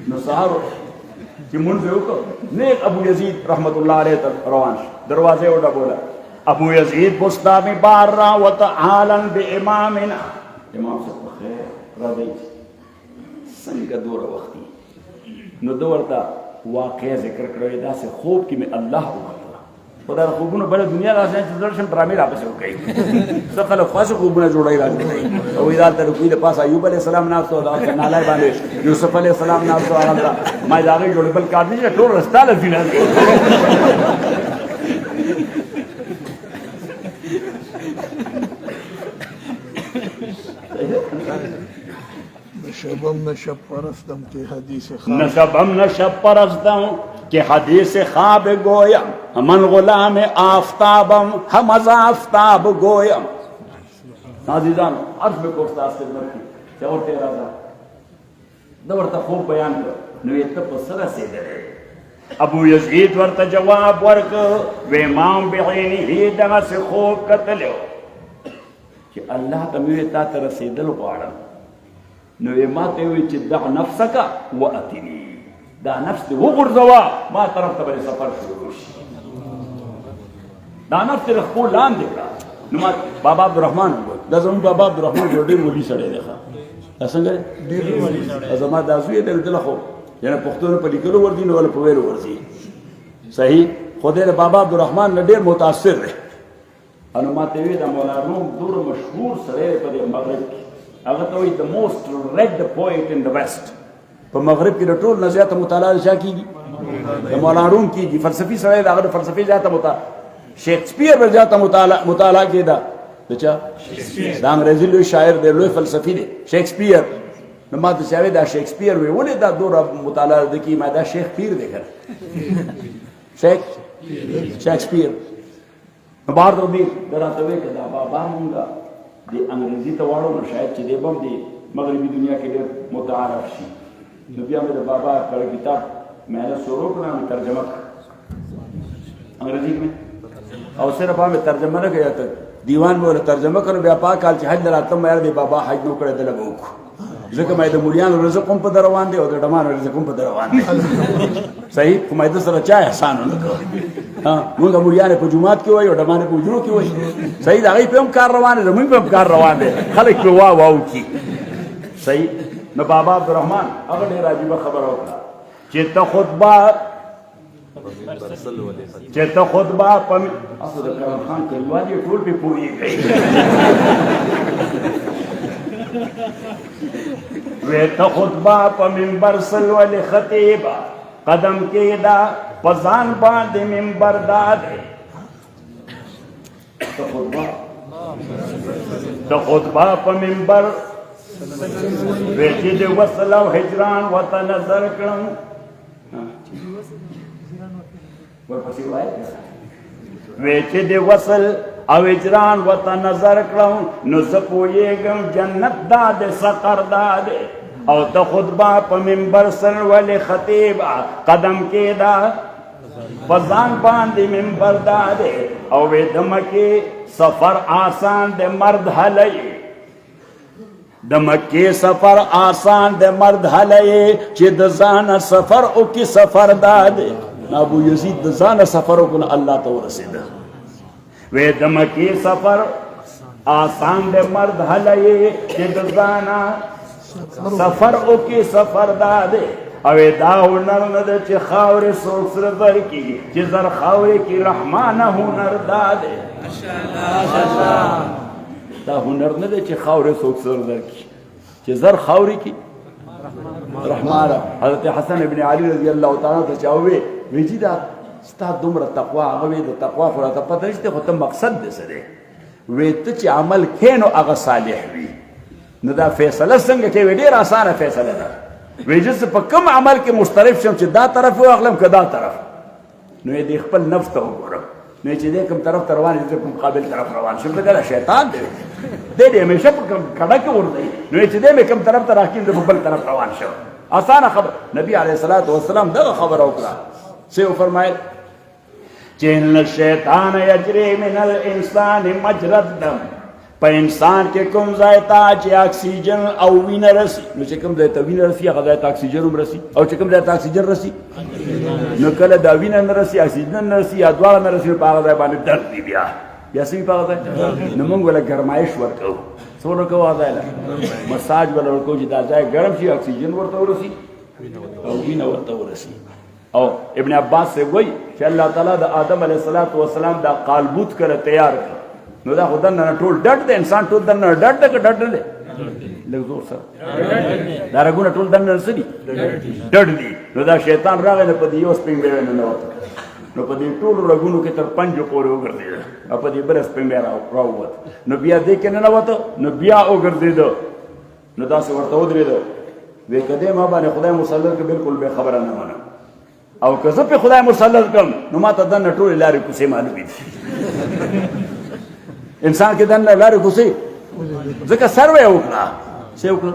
نو سهار چې مونږ یې وکړو نیک ابو یزید رحمت الله علیه ته روان شو دروازې وډبوله ابو یزید بستامي بار را وتعالا بامامنا امام صاحب په خیر راځئ څنګه دوره وختي نو ده ورته واقع ذکر کړی داسې خوب کې مې الله وکړه خو دا خوبونه بله دنیا راسي چې زړه شم ډرامې راپسې وکوي څه خلک خاصه خوبونه جوړوي راځي او دلته د کوی د پاسه ایوب علیه السلام ناست و دغه نالی باندې یوسف علیه السلام ناست و هغلته ما د هغې جوړې بل کار نه چې ټول رستا له ځي نشبم نشب پرستم که حدیث خواب نشبم نشب پرستم که حدیث خواب گویم من غلام آفتابم هم از آفتاب گویم عزیزانو عرض بکوستا است مرکی چه ورته راځه دا ورته خوب بیان کړ نو یې ته په څه رسېدلی ابو یزید ورته جواب ورکړ وی امام بعینه دغسې خوب کتلی چې الله ته مې ویې تا ته رسېدل غواړم نو یې ما ته وویل چې دع نفسک واتني دا نفس دې وغورځوه ما طرف ته به دې سفر شروع شي دا نفس دې د خپل لاندې کړه نو ما بابا عبدالرحمن وویل دا زموږ بابا عبدالرحمن یو ډېر ولي سړی دی ښه دا څنګه دی زما دا زوی دی لیدله خو یعنې پښتو په لیکلو ورځي نو ولا په ویلو ورځي صحیح خو دی د بابا عبدالرحمن نه ډېر متاثر دی نو ما ته ویل د مولانا روم دومره مشهور سړی دی په دې مغرب کې هغه ته وایي د موسټ ریډ پوئټ ان د ویسټ په مغرب کې د ټول نه زیاته مطالعه چا کېږي د مولانا روم کېږي فلسفي سړی د هغه د فلسفې زیاته شیکسپیر به زیاته مطالعه کېده د چا د انګریزي لوی شاعر دی لوی فلسفي دی شیکسپیر نو ما ته چا وایي دا شیکسپیر وی ولې دا دومره مطالعه ده کېږي ما دا شیخ پیر دی که شیکسپیر نو بهر ته وي ده راته وایي که دا بابا مونږه د انګریزي ته واړو نو شاید چې دی به هم د مغربي دنیا کې ډېر متعارف شي نو بیا مې د بابا کړه کتاب محنت شروع کړه مې ترجمه کړه انګریزي کې او صرف مې ترجمه نه کړه ته دیوان مې ورته ترجمه کړه بیا پاک کال چې حج ته راتلم یار د بابا حج نو کړی دله به وکړو ځکه مې د مولیانو رزق هم په ده روان دی او د ډمانو رزق هم په ده روان دی صحیح خو مې ده سره چا احسان ونه کړ مونږ مولیانې په جومات کې وایو ډمانې په حجرو کې وایي صحیح د هغوی په هم کار روان دی زموږ په هم کار روان دی خلک پرې وا وکړي صحیح نو بابا عبدالرحمن هغه ډېر عجیبه خبره وکړه چې ته خطبه په اصل د کرم خان کلیوال یې ټول پې پوهېږي وی ته خطبه په منبر سلولې خطیبه قدم کېده په ځان باندې منبر دادې ته خطبه په منبر وی چې د وصل او هجران ورته نظر کړم وی چې د وصل او هجران ورته نظر کړم نو زه پوهېږم جنت دا د سقر دا دی او ته خطبه په منبر سر ولې خطیبه قدم کېده په ځان باندې منبر دا دی او وی د مکې سفر آسان د مرد هلی د مکې سفر آسان د مرد هلی چې د ځانه سفر وکړي سفر دا دی ابو یزید د ځانه سفر وکړه الله ته ورسېده وی د مکې سفر آسان د مرد هلی چې د ځانه سفر وکړي سفر دا دی او دا هنر نه ده چې خاورې څوک سره درکړي چې زر خاورې کې رحمانه هنر دا دی دا هنر نه ده چې خاورې څوک سره درکړي چې زر خاوري کی رحمان. حضرت حسن ابن علي رضی الله تعالی عنہ چاوي ویجی دا ستا دومره تقوا هغه د تقوا خو راته پته نشته خو ته مقصد دې څه دی وی ته چې عمل کینو هغه صالح وي نو دا فیصله څنګه کوي ډېر اسانه فیصله ده وی چې په کوم عمل کې مشترک شم چې دا طرف واخلم که دا طرف نو دې خپل نفس ته وګورم نو چې دې کوم طرف روان دي په مقابل طرف روان شم دا شیطان دی دې همیشه په کډه کې ورځي نو چې دې کوم طرف ته راکیم د بل طرف روان شو اسانه خبر. نبی علیه الصلاۃ والسلام دغه خبر وکړه څه فرمایل چې ان الشیطان یجری من الانسان مجرى الدم په انسان کې کوم ځای ته چې اکسیجن او وینه رسی نو چې کوم ځای ته وینه رسی هغه ځای ته اکسیجن هم رسی او چې کوم ځای ته اکسیجن رسی نو کله دا وینه نه رسی اکسیجن نه رسی یا دواړه نه رسی په هغه ځای باندې درد دی بیا سوي په هغه ځای نو موږ ولا ګرمایش ورکو څو ورکو هغه ځای مساج ولا ورکو چې دا ځای ګرم شي اکسیجن ورته ورسی او وینه ورته ورسی. او ابن عباس سے وہی کہ اللہ تعالیٰ دا آدم علیہ السلام دا قالبوت کر تیار کر نو دا خود دن ټول ډډ دے انسان ټول دن ډډ دے کہ ډډ دے لږ زور سره دا رګونه ټول دن سدي ډډ دي نو دا شیطان راغی په دې اوس پنګ به نه وته نو په دې ټول رګونو کې تر پنځو پورې وګرځید او په دې برس پنګ به راووت نو بیا دې کې نه وته نو بیا وګرځید نو دا څه ورته ودرېد وی کده ما باندې خدای مسلط کې بالکل به خبره نه منم او که زه په خدای مسلط کړم نو ما ته دننه ټولې لارې کوڅې معلومې دي انسان کې دننه لارې کوڅې ځکه سروې وکړه څه وکړه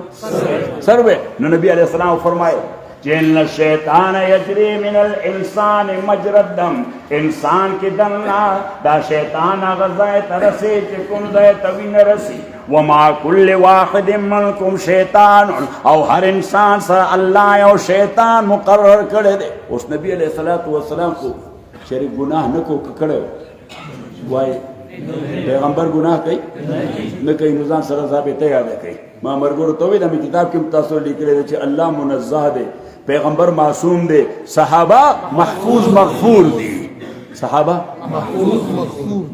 سروې نو نبي علیه السلام فرمایل چې ان الشیطان یجری من الانسان مجرى الدم انسان کې دننه دا شیطان هغه ځای ته رسي چې کوم ځای ته وینه رسي وما كل واحد منكم شیطان او هر انسان سره الله یو شیطان مقرر کړی دی. اوس نبی علیہ الصلوۃ والسلام کو شریک گناہ نه کو کړو وای پیغمبر گناہ کوي نه کوي نو ځان سره ضابطه یاد کوي ما مرګورو ته وی د کتاب کې تاسو لیکلی چې الله منزه دی پیغمبر معصوم دی صحابه محفوظ مغفور دی صحابه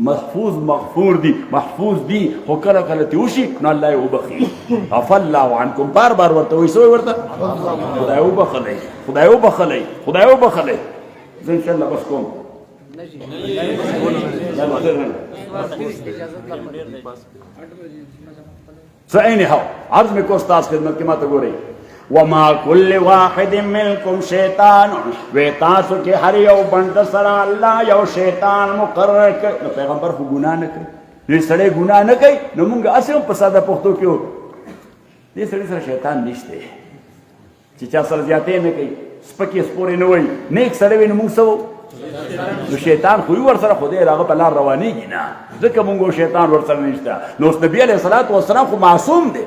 محفوظ مغفور دی محفوظ دی خو کله کله تیوشي نو الله یې وبخي عفا الله عنکم بار بار ورته وایي څه ورته خدای وبخلی خدای وبخلی خدای وبخلی زه ان شاء الله بس کوم څه anyhow عرض مې کو استاد خدمت کې ما ته ګورئ وما كل واحد منكم شیطان وی تاسو کې هر یو بند سره الله یو شیطان مقرر کړ نو پیغمبر خو ګناه نه کوي دې سړی ګناه نه کوي نو موږ اسیم په ساده پښتو کې وو دې سړی سره شیطان نشته چې چا سره زیاتې نه کوي سپکې سپورې نه وایي نیک سړی وي نو موږ څه نو شیطان خو ور سره خدای راغه په لار روانېږي نه ځکه موږ شیطان ور سره نشته نو نبی علیه الصلاۃ والسلام خو معصوم دی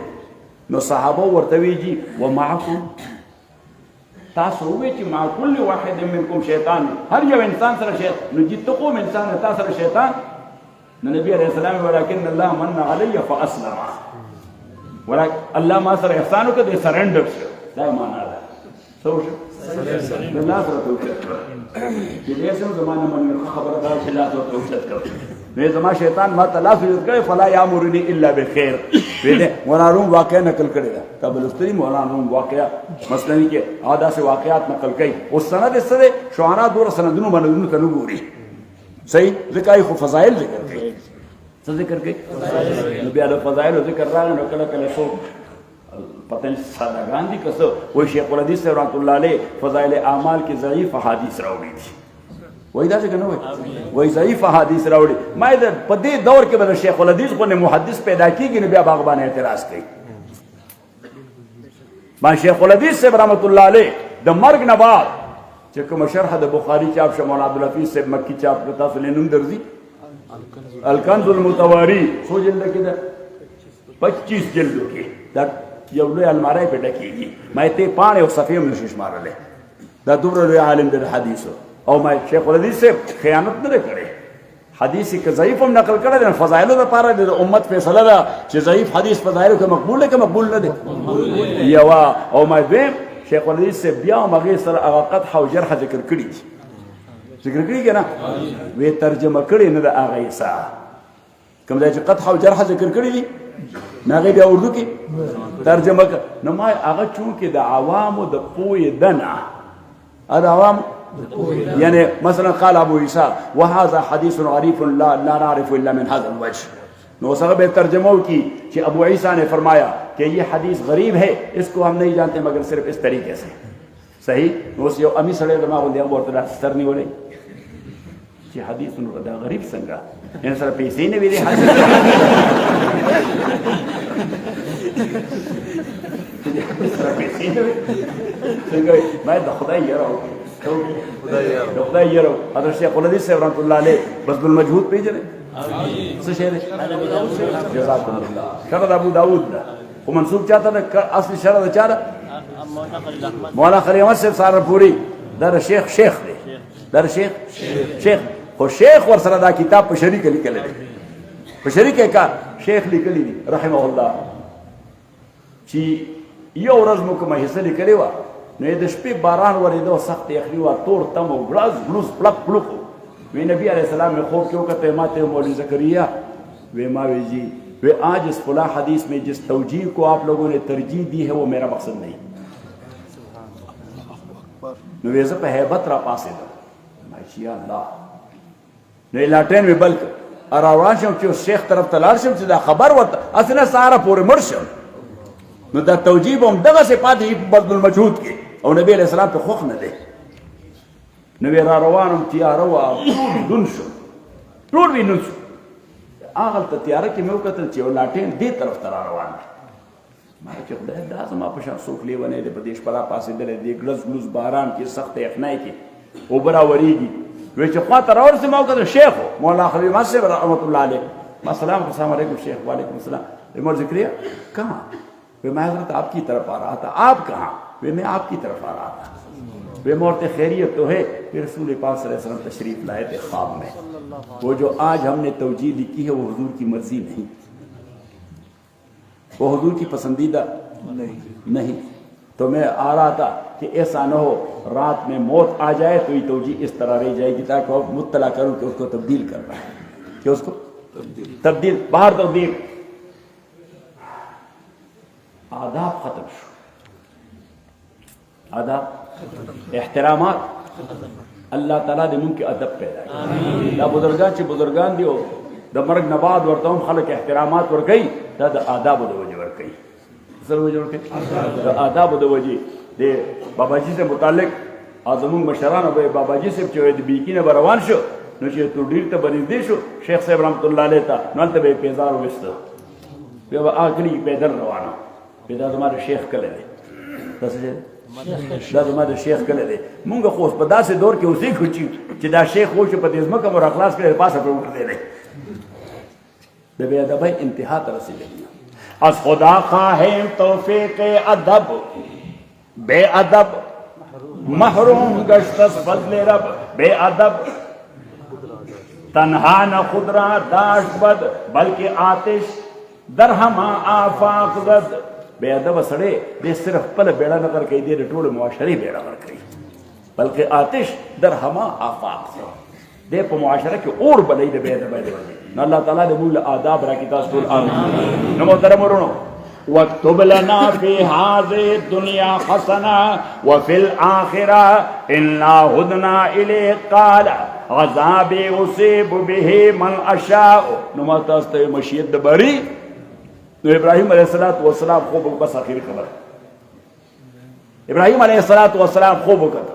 نو صحابه ورته ویجی ومعکم تاسو وی چې مع كل واحد منکم شیطان هر یو انسان سره شیطان نو جتقوم انسان تاسو سره شیطان نو نبی علیہ السلام ولكن الله من علي فاسلم ولكن الله ما سره احسان وکړي سرندر دا معنا ده سوچ الله سره توکل چې دې سم زمانه باندې خبره ده چې الله سره توکل کوي نو زما شیطان ما تعالی سجد کوي فلا یامرنی الا بخیر ویله مولانا روم واقعا نقل کړی دا قبل استری مولانا روم واقعا مثلا کې عاده سے واقعات نقل کوي او سند سره شعرا دور سندونو باندې کنه ګوري صحیح ذکر خو فضائل ذکر کوي څه ذکر کوي نو بیا د فضائل ذکر راغلی نو کله کله شو پتن سادهګان دي کسو وای شیخ الحدیث رحمت الله علیه فضائل اعمال کې ضعیف حدیث راوړي دي وای دا څنګه نو وای ضعیف حدیث راوړي ما د په دې دور کې به شیخ الحدیث کو نه محدث پیدا کیږي نو بیا باغبان اعتراض کوي ما شیخ الحدیث رحمت الله علیه د مرګ نه بعد چې کوم شرح د بخاری چاپ شو مولانا عبدالحفیظ صاحب مکی چاپ کړ تاسو لنوم درځي الکنز المتواری خو جلد کې ده 25 جلدو کې دا یو لوی الماری په ډکیږي ما ته پانه او صفیه مشش مارله دا دومره لوی عالم د حدیثو او ما شیخ الحدیث سے خیانت نه کړي حدیث کې ضعیف هم نقل کړي د فضایل لپاره د امت فیصله ده چې ضعیف حدیث فضایل کې مقبول نه کې مقبول نه دي یوا او ما دې شیخ الحدیث سے بیا مغه سره هغه قدح او جرح ذکر کړي ذکر کړي کنه وی ترجمه کړي نه د هغه ایسا کوم ځای چې قطع او جرح ذکر کړی دي نو هغې بیا اردو کې ترجمه کړه. نو ما هغه چونکې د عوامو د پوهېدنه د عوامو یعنی مثلا قال ابو عیسی وهذا حدیث غریب لا نعرف الا من هذا الوجه. نو اس بے ترجمہ کی کہ ابو عیسیٰ نے فرمایا کہ یہ حدیث غریب ہے، اس کو ہم نہیں جانتے مگر صرف اس طریقے سے. صحیح. نو اس یو امی سڑے دماغ دیا ورته ستر نیولې چې حدیث نو دا غریب څنګه ان سره پیسې نه ویلې حدیث سره پیسې نه ویلې څنګه ما د خدای یاره خدای یاره حضرت شیخ الحدیث صاحب رحمۃ اللہ علیہ بذل المجهود پیژنې څه شی دی جزاکم الله شرط ابو داود ده خو منسوب چاته ده اصل شرط چا ده مولانا خلیل احمد صاحب سهارنپوري دا شیخ دی دا شیخ خو شیخ ورسره دا کتاب په شریکه لیکلی دی په شریکه کار شیخ لیکلی دی رحمه الله چې یو ورځ مو کومه حصه لیکلې وه نو د شپې باران ورېده سخت یخني وه تور تم و ګړز ګلوز پلک پلک وی نبی علیہ السلام میں خوب کیوں کہتے ہیں ماتے مولوی زکریا وی ماوی جی وی آج اس فلاں حدیث میں جس توجیہ کو آپ لوگوں نے ترجیح دی ہے وہ میرا مقصد نہیں. نو وی زه په هیبت را پاسېدم ماشي الله نو لاټین مې بلک روان شم چې شیخ طرف ته لاړ شم چې دا خبر ورته اصله سهاره پورې مړ شم نو دا توجیه به هم دغسې پاتې په بذل المجهود کې او نبی علیہ السلام ته خوښ نه دی. نو را روانم تیاره وه ټول دون شو ټول وی نون شو هغلته تیاره کې مې وکتل چې یو لاټین دې طرف ته را روان دی. ما چې خدای دا زما په شان څوک لیونی دی په دې شپه را پاڅېدلی دی ګلز ګلوز باران کې سخت یخنۍ کې اوبه را ورېږي وی چې خوا ته راورسېد ما وکتل شیخ و مولانا خلیل احمد صاحب رحمت الله علیہ. السلام علیکم شیخ. وعلیکم السلام. عمر ذکریہ کہاں؟ میں حضرت آپ کی طرف آ رہا تھا. آپ کہاں؟ میں آپ کی طرف آ رہا تھا. وہ مورت خیریت تو ہے کہ رسول پاک صلی اللہ علیہ وسلم تشریف لائے تھے خواب میں. وہ جو آج ہم نے توجیہ لکھی ہے وہ حضور کی مرضی نہیں، وہ حضور کی پسندیدہ نہیں. تو میں آ رہا تھا کہ ایسا نہ ہو رات میں موت آ جائے تو یہ توجیہ اس طرح رہ جائے گی تاکہ وہ مطلع کروں کہ اس کو تبدیل کر رہا ہے کہ اس کو تبدیل باہر تبدیل. آداب ختم شو، آداب احترامات اللہ تعالیٰ دے مونږ کې ادب پیدا کړي. دا بزرگان چې بزرگان دی او د مرګ نه بعد ورته هم خلک احترامات ورکوي دا د آدابو د وجې ورکوي. څه د وجې ورکوي؟ د آدابو د وجې. د باباجي صاحب متعلق زمونږ مشرانو به باباجي صاحب چې د بیکي نه به روان شو نو چې توډیر ته به نږدې شو شیخ صاحب رحمت الله علیه ته نو هلته به یې پیزار وویسته بیا به هغه کلي پیدل روانه دا زما د شیخ کلی دی. دا څه دی؟ دا زما د شیخ کلی دی. مونږ خو اوس په داسې دور کې اوسېږو چې دا شیخ وشو په دې ځمکه مو را خلاص کړی پاسه پرې وګرځېدی. د بې ادبۍ انتها ته رسېدلي. از خدا خواهیم توفیق ادب بے ادب محروم گشت از فضل رب. بے ادب تنہا نہ خود را داشت بد بلکہ آتش در ہما آفاق زد. بے ادب سڑے دے صرف پل بیڑا نگر کئی دے ٹول معاشرے بیڑا نگر کئی بلکہ آتش در ہما آفاق زد دے پا معاشرہ کی اور بلائی دے بے ادب دے نہ اللہ تعالیٰ دے مول آداب را کی تاستول آمین. نمو ترم رونو وَاكْتُبْ لَنَا فِي هَذِهِ الدُّنْيَا حَسَنًا وَفِي الْآخِرَةِ إِنَّا هُدْنَا إِلَيْكَ قَالَ عَذَابِي أُصِيبُ بِهِ مَنْ أَشَاءُ. نما تاستے مشیت دبری تو ابراہیم علیہ السلام خوب بس آخر خبر ابراہیم علیہ السلام خوب کرتا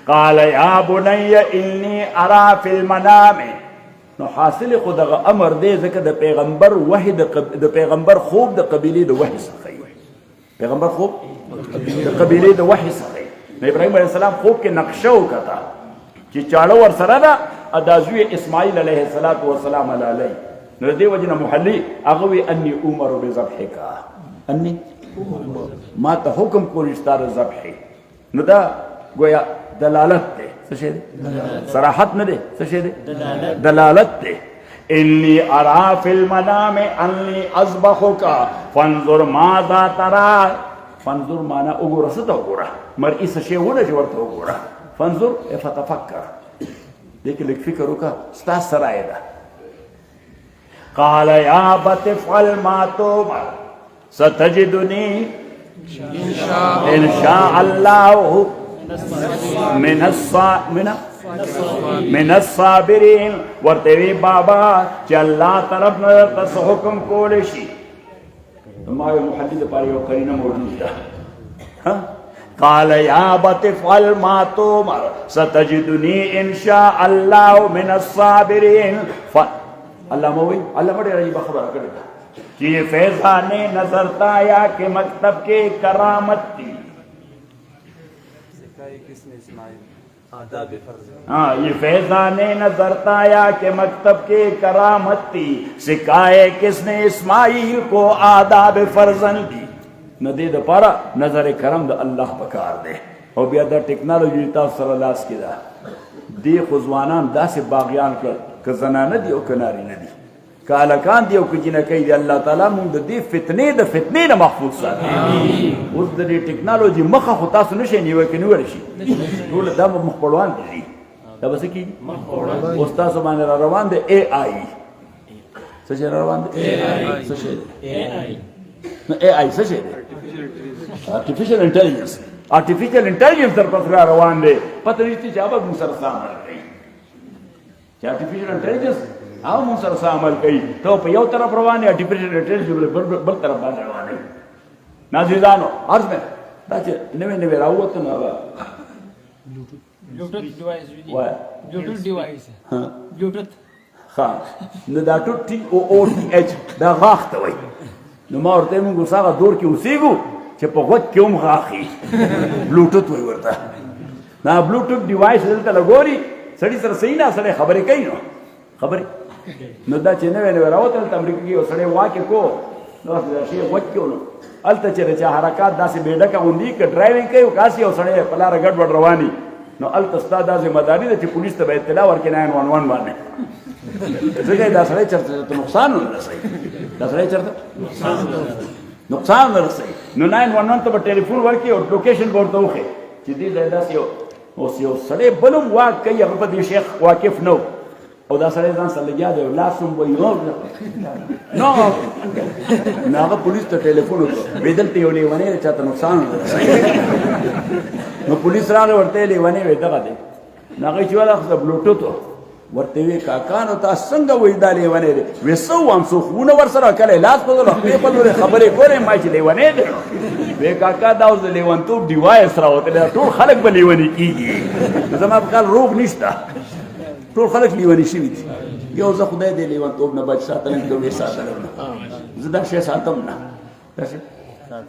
قال یا بنی انی ارا فی المنام. نو حاصل خود امر دے ذکر د پیغمبر وحی د پیغمبر خوب د قبیلی د وحی سخی پیغمبر خوب د قبیلی د وحی سخی. نو ابراہیم علیہ السلام خوب کے نقشو کتا چې چاړو ور سره دا ادازوی اسماعیل علیہ السلام علیہ نو دې وجنه محلی هغه وی انی عمر بذبحک انی ما ته حکم کول اشتار ذبح. نو دا گویا دلالت ده څه شی ده صراحت نه ده څه شی ده دلالت ده. انی ارا فی المنام انی اذبحک فانظر ماذا ترى. فانظر معنا وګوره څه ته وګوره مرئی څه شی ونه چې ورته وګوره. فانظر فتفکر دې کې لږ فکر وکړه ستا سره ده. قال یا ابت افعل ما تؤمر ستجدنی ان شاء الله من الصابرین. ورته وی بابا چې الله طرف نه تاسو حکم کول شي. ما یو محدد لپاره یو قرینه موجود ده. قال یا ابت افعل ما تؤمر ستجدنی ان شاء الله من الصابرین. اللہ موی اللہ بڑے عجیب خبر کرے گا کہ یہ فیضان نظر تایا کہ مکتب کے کرامت تھی. ہاں یہ فیضان نظر تایا کہ مکتب کے کرامت تھی. سکھائے کس نے اسماعیل کو آداب فرزندی. نہ دے دا پارا نظر کرم دا اللہ پکار دے. اور بیا دا ٹیکنالوجی تاسو سره لاس کې ده. دی خزوانان داسې باغیان کړل که زنانه دي او که نارینه دي، که هلکان دي او که جنکۍ دي. الله تعالی مونږ د دې فتنې نه محفوظ ساتي. اوس د دې ټیکنالوجي مخه خو تاسو نشئ نیوی که نیولی شي. ټول دا به مخپړوان دي. دا به څه کېږي؟ اوس تاسو باندې را روان دی اے آی. څه شی را روان دی؟ څه شی دی؟ نو اے آی څه شی دی؟ آرټیفیشل انټیلیجنس. آرټیفیشل انټیلیجنس در پس را روان دی. پته نشته چې هغه موږ سره څه عمل کوي. چې آرټیفیشل انټیلیجنس هغه موږ سره څه عمل کوي. ته په یو طرف روان یې، آرټیفیشل انټیلیجنس بل طرف باندې روان دی. ناظرینو عرض مې دا چې نوې راووته نو هغه Bluetooth device وایه Bluetooth device Bluetooth ښه نو دا ټول ټي او او ټي ایچ دا غاښ ته وایي. نو ما ورته ویل موږ اوس هغه دور کې اوسېږو چې په غوږ کې هم غاښ وي. بلوټوث وایي ورته. دا بلوټوث ډیوایس دلته لګوري سړي سره صحیح نه سړی خبرې کوي. نو خبرې نو دا چې نوې راوته هلته امریکا کې یو سړی واقع کو نو دا شی غوږ کې ونو هلته چې د چا حرکات داسې بېډکه غوندي که ډرایوینګ کوي کاسې یو سړی په لاره ګډوډ رواني نو هلته ستا دا ذمهداري ده چې پولیس ته به اطلاع ورکړي 911 باندې. ځکه دا سړی چېرته نقصان ونه رسوي. دا سړی چېرته نقصان ونه رسوي. نو 911 ته به ټلیفون ورکړي او لوکیشن به ورته وښیي چې دې ځای داسې اوس یو سړی بل هم واک کوي هغه په دې شیخ واقف نه او دا سړی ځان سره لګیا دی لاس هم وایي نو هغه پولیس ته ټلیفون وکړو وایي دلته یو لیونی دی چاته نقصان ونه رسوي. نو پولیس راغی ورته یې لیونی وایي دغه دی. نو هغه چې ویل خو بلوټوث ورته وی کاکا نو تاسو څنګه وایي دا لیونی دی؟ وایي څه ووایم څو خوونه ورسره کله لاس په دلو خپې په لورې خبرې کولې ما چې لیونی دی. وایي کاکا دا اوس د لیونتوب ډیوایس راوتلی ټول خلک به لیوني کېږي. زما په خیال روغ نشته، ټول خلک لیوني شوي دي. یو زه خدای دې لیونتوب نه بچ ساتلم که ویې ساتلم نه، زه دا شی ساتم نه.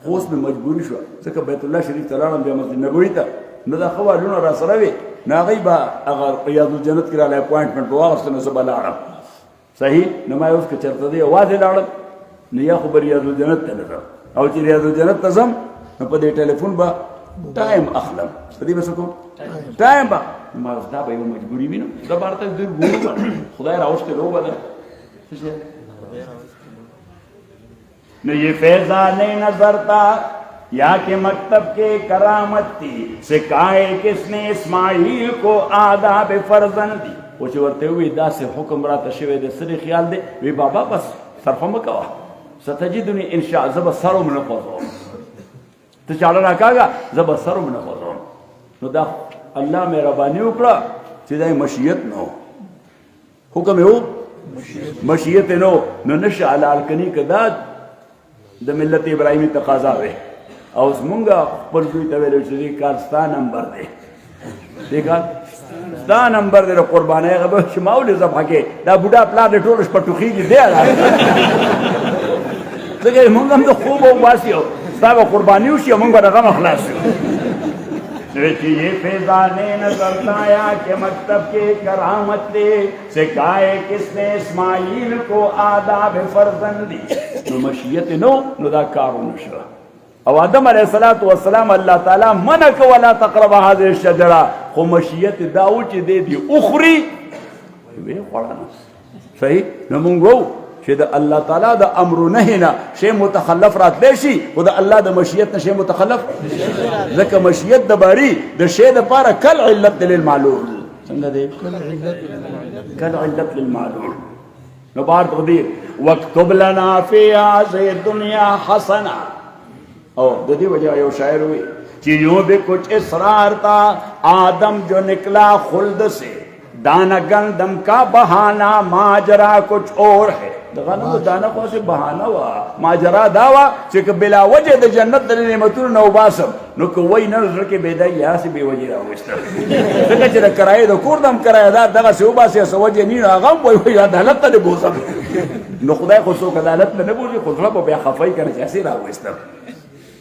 اوس مې مجبوري شوه ځکه بیت الله شریف ته لاړم بیا مسجد نبوي ته نو دا ښه والونه را سره وې نو هغوی به هغه ریاض الجنت کې راله اپوینټمنټ به واخېسته نو زه به لاړم. صحیح نو ما اوس که چېرته دی یوازې لاړم نو یا خو به ریاض الجنت ته نه ځم او چې ریاض الجنت ته ځم نو په دې ټلیفون به ټایم اخلم. په دې به څه کوم ټایم به ما اوس دا به یوه مجبوري وي. نو زه به هلته دوی ګورو خدای راوښتې لوبه ده. نو یہ فیضان نظر تھا یا کہ مکتب کے کرامت تھی. سکھائے کس نے اسماعیل کو آداب فرزندی. وہ چې ورته وی داسې حکم راته شوی دی څه دې خیال دی؟ وی بابا بس صرفه مه کوه ستجدني ان شاء زه به سر هم نه خوځوم. ته چاړه راکاږه زه به سر هم نه خوځوم. نو دا الله مهرباني وکړه چې دا مشیت نه و، حکم یې و مشیت نه و. نو نشه حلال کني که دا د ملت ابراهیمي تقاضا وې او زمونږ خپل دوی ته ویلو چې دې کار ستا نمبر دی، دې کار ستا نمبر دی. د قربانۍ هغه به چې ما ولې ذبحه کې دا بوډا پلار دې ټوله شپه ټوخېږي دی ځکه مونږ هم د خوب وباسي او ستا به قرباني وشي او مونږ به د غمه خلاص شو. یہ فیضان نظر آیا کہ مکتب کے کرامت دے سکھائے کس نے اسماعیل کو آداب فرزندی. نو مشیت نو دا کارو نشو او آدم علیہ السلام اللہ تعالی منع ولا تقرب هذه الشجره خو مشیت داو چې دې دی اخری وی خوړنه. صحیح نو مونږ وو چې د الله تعالی د امر نهی نه شی متخلف راتلی شي او د الله د مشیت نه شی متخلف ځکه مشیت د باری د شی دپاره کل علت للمعلول. څنګه دی؟ کل علت للمعلول. نو بار تقدیر وَاكْتُبْ لَنَا فِي هَذِهِ الدُّنْيَا حَسَنَةً. اور د دې وجہ یو شاعر ہوئی کہ یوں بھی کچھ اصرار تھا آدم جو نکلا خلد سے، دانہ گندم کا بہانہ ماجرا کچھ اور ہے. دغه دانه خو سه بهانه وا، ماجرا دا وا چې بلا وجه د جنت د نعمتونو نو باسم نو کوی نه زړه کې بيدای یا سه به وجه راوستل. څنګه چې د کرایې د کور دم کرایې دا دغه سه وباسه سه وجه نه هغه وای عدالت ته بوزم. نو خدای خو څوک عدالت نه بوزي، خو ځله به خفای کنه چې سه راوستل.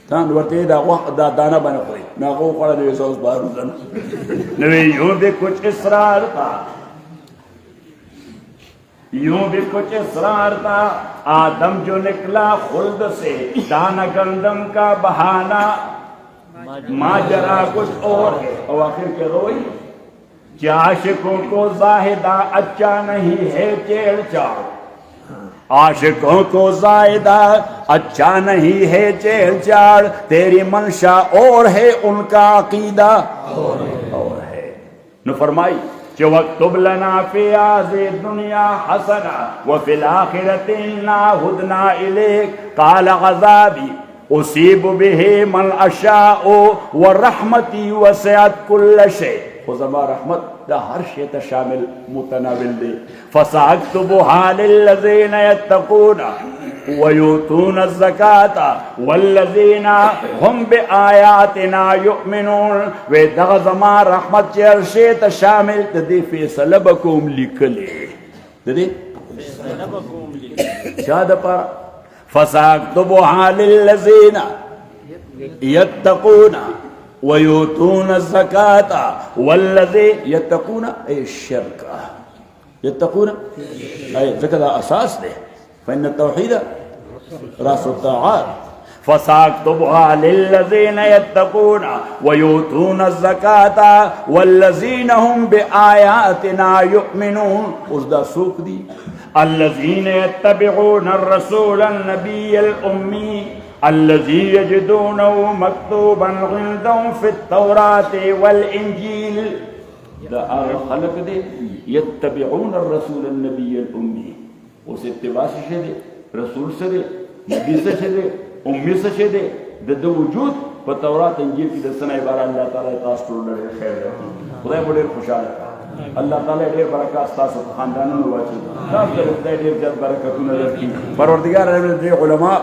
تان ورته دا وخت دا دانه باندې خوري نو هغه خړل دی اوس بارو ځن نو یو به کچھ اصرار تھا، یوں بھی کچھ اصرار تھا آدم جو نکلا خلد سے، دانہ گندم کا بہانہ ماجرا کچھ اور ہے. اور آخر کے روئی کہ عاشقوں کو زاہدہ اچھا نہیں ہے چیڑ چاڑ، عاشقوں کو زائدہ اچھا نہیں ہے چیڑ چاڑ، تیری منشا اور ہے ان کا عقیدہ اور ہے. نو فرمائی کہ وَاكْتُبْ لَنَا فِي هَذِهِ الدُّنْيَا حَسَنَةً وَفِي الْآخِرَةِ إِنَّا هُدْنَا إِلَيْكَ قَالَ عَذَابِي أُصِيبُ بِهِ مَنْ أَشَاءُ وَرَحْمَتِي وَسِعَتْ كُلَّ شَيْءٍ. خو زما رحمت دا ہر شے ته شامل متناول دے. فَسَأَكْتُبُهَا لِلَّذِينَ يَتَّقُونَ وَيُؤْتُونَ الزَّكَاةَ وَالَّذِينَ هُمْ بِآيَاتِنَا يُؤْمِنُونَ. وے دغه زما رحمت چې هر شے ته شامل د دې فیصله به کوم لیکلې د دې فیصله به کوم لیکلې چا د پاره. فَسَأَكْتُبُهَا لِلَّذِينَ يَتَّقُونَ ويؤتون الزكاة والذي يتقون أي الشرك، يتقون أي زكاة أساس له، فإن التوحيد رأس الطاعات. فساكتبها للذين يتقون ويؤتون الزكاة والذين هم بآياتنا يؤمنون. أصدى سوق دي الذين يتبعون الرسول النبي الأمي الذي يجدونه مكتوبا عندهم في التوراة والإنجيل. دا خلق دي يتبعون الرسول النبي الأمي. اس اتباع سے شدے رسول سے دے نبی سے شدے امی سے شدے دا وجود پا تورات انجیل کی دستنا عبارہ اللہ تعالیٰ تاستر لڑے خیر رہتی. خدای بڑیر خوشحال ہے اللہ تعالیٰ دیر برکات تاسو خاندانوں میں واچی تاسو خدای دیر جد برکتوں نظر کی. پروردگار رحمت دے علماء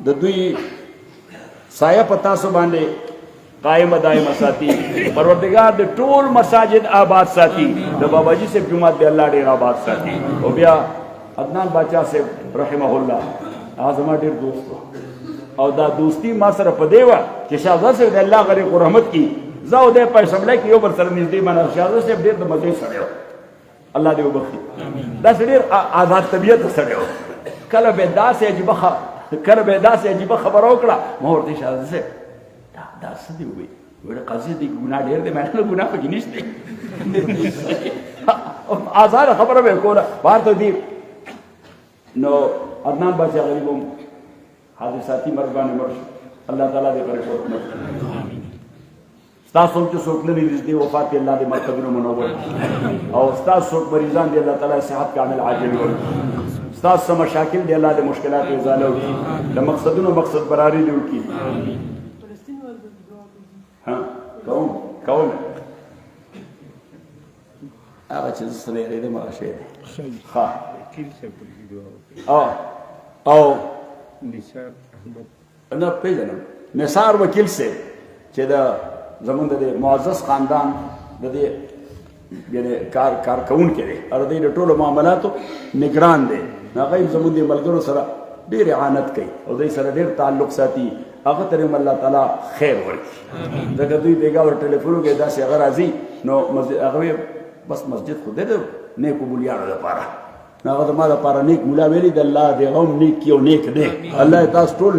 د دوی سایه پتا سو باندې قائم دائم ساتي. پروردگار د ټول مساجد آباد ساتي. د بابا جی سے جمعات دی الله ډیر آباد ساتي. او بیا عدنان باچا سے رحمه الله اعظم ډیر دوست او دا دوستی ما سره پدیوا چې شاهزاده سے الله غری رحمت کی زاو دے پیسملای کی یو بر سره نږدې منا شاهزاده سے ډیر د مزه سره الله دې وبخي. دا ډیر آزاد طبیعت سره کله به داسې عجیبه کله به داسې عجیبه خبره وکړه ما ورته شاهزاده سے دا څه دی وی وړه قضیه دی ګناه ډیر دی مې ګناه پکې نشته آزاد خبره به کوله بارته دی. نو عدنان باچا غریبم حادثاتی مرګانه مرشد الله تعالی دې پر حکمت تاسو چې څوک نه دې وفات الله دې مرتبه منور او تاسو څوک مریضان دې الله تعالی صحت کامل عاجل ورکړي. تاسو سم مشاکل دې الله دې مشکلات ازاله وکړي. د مقصدونو مقصد براری دې وکړي. ها کوم هغه چې سره دې ماشه ها او نثار احمد انا پیژنم نثار وکیل سے چې دا زمونږ د معزز خاندان د دې یعنی کارکون کړي او د ټولو معاملاتو نگران دی. هغه زمونږ د ملګرو سره ډېر اعانت کوي او دوی سره ډېر تعلق ساتي. هغه ته الله تعالی خیر ورکړي. ځکه دوی بیګا ور ټلیفون کې داسې هغه راځي نو هغه بس مسجد خو دې نیکو بولیانو لپاره هغه زما لپاره نیک مولا ویلي د الله دې غم نیک کیو نیک دی. الله تاسو ټول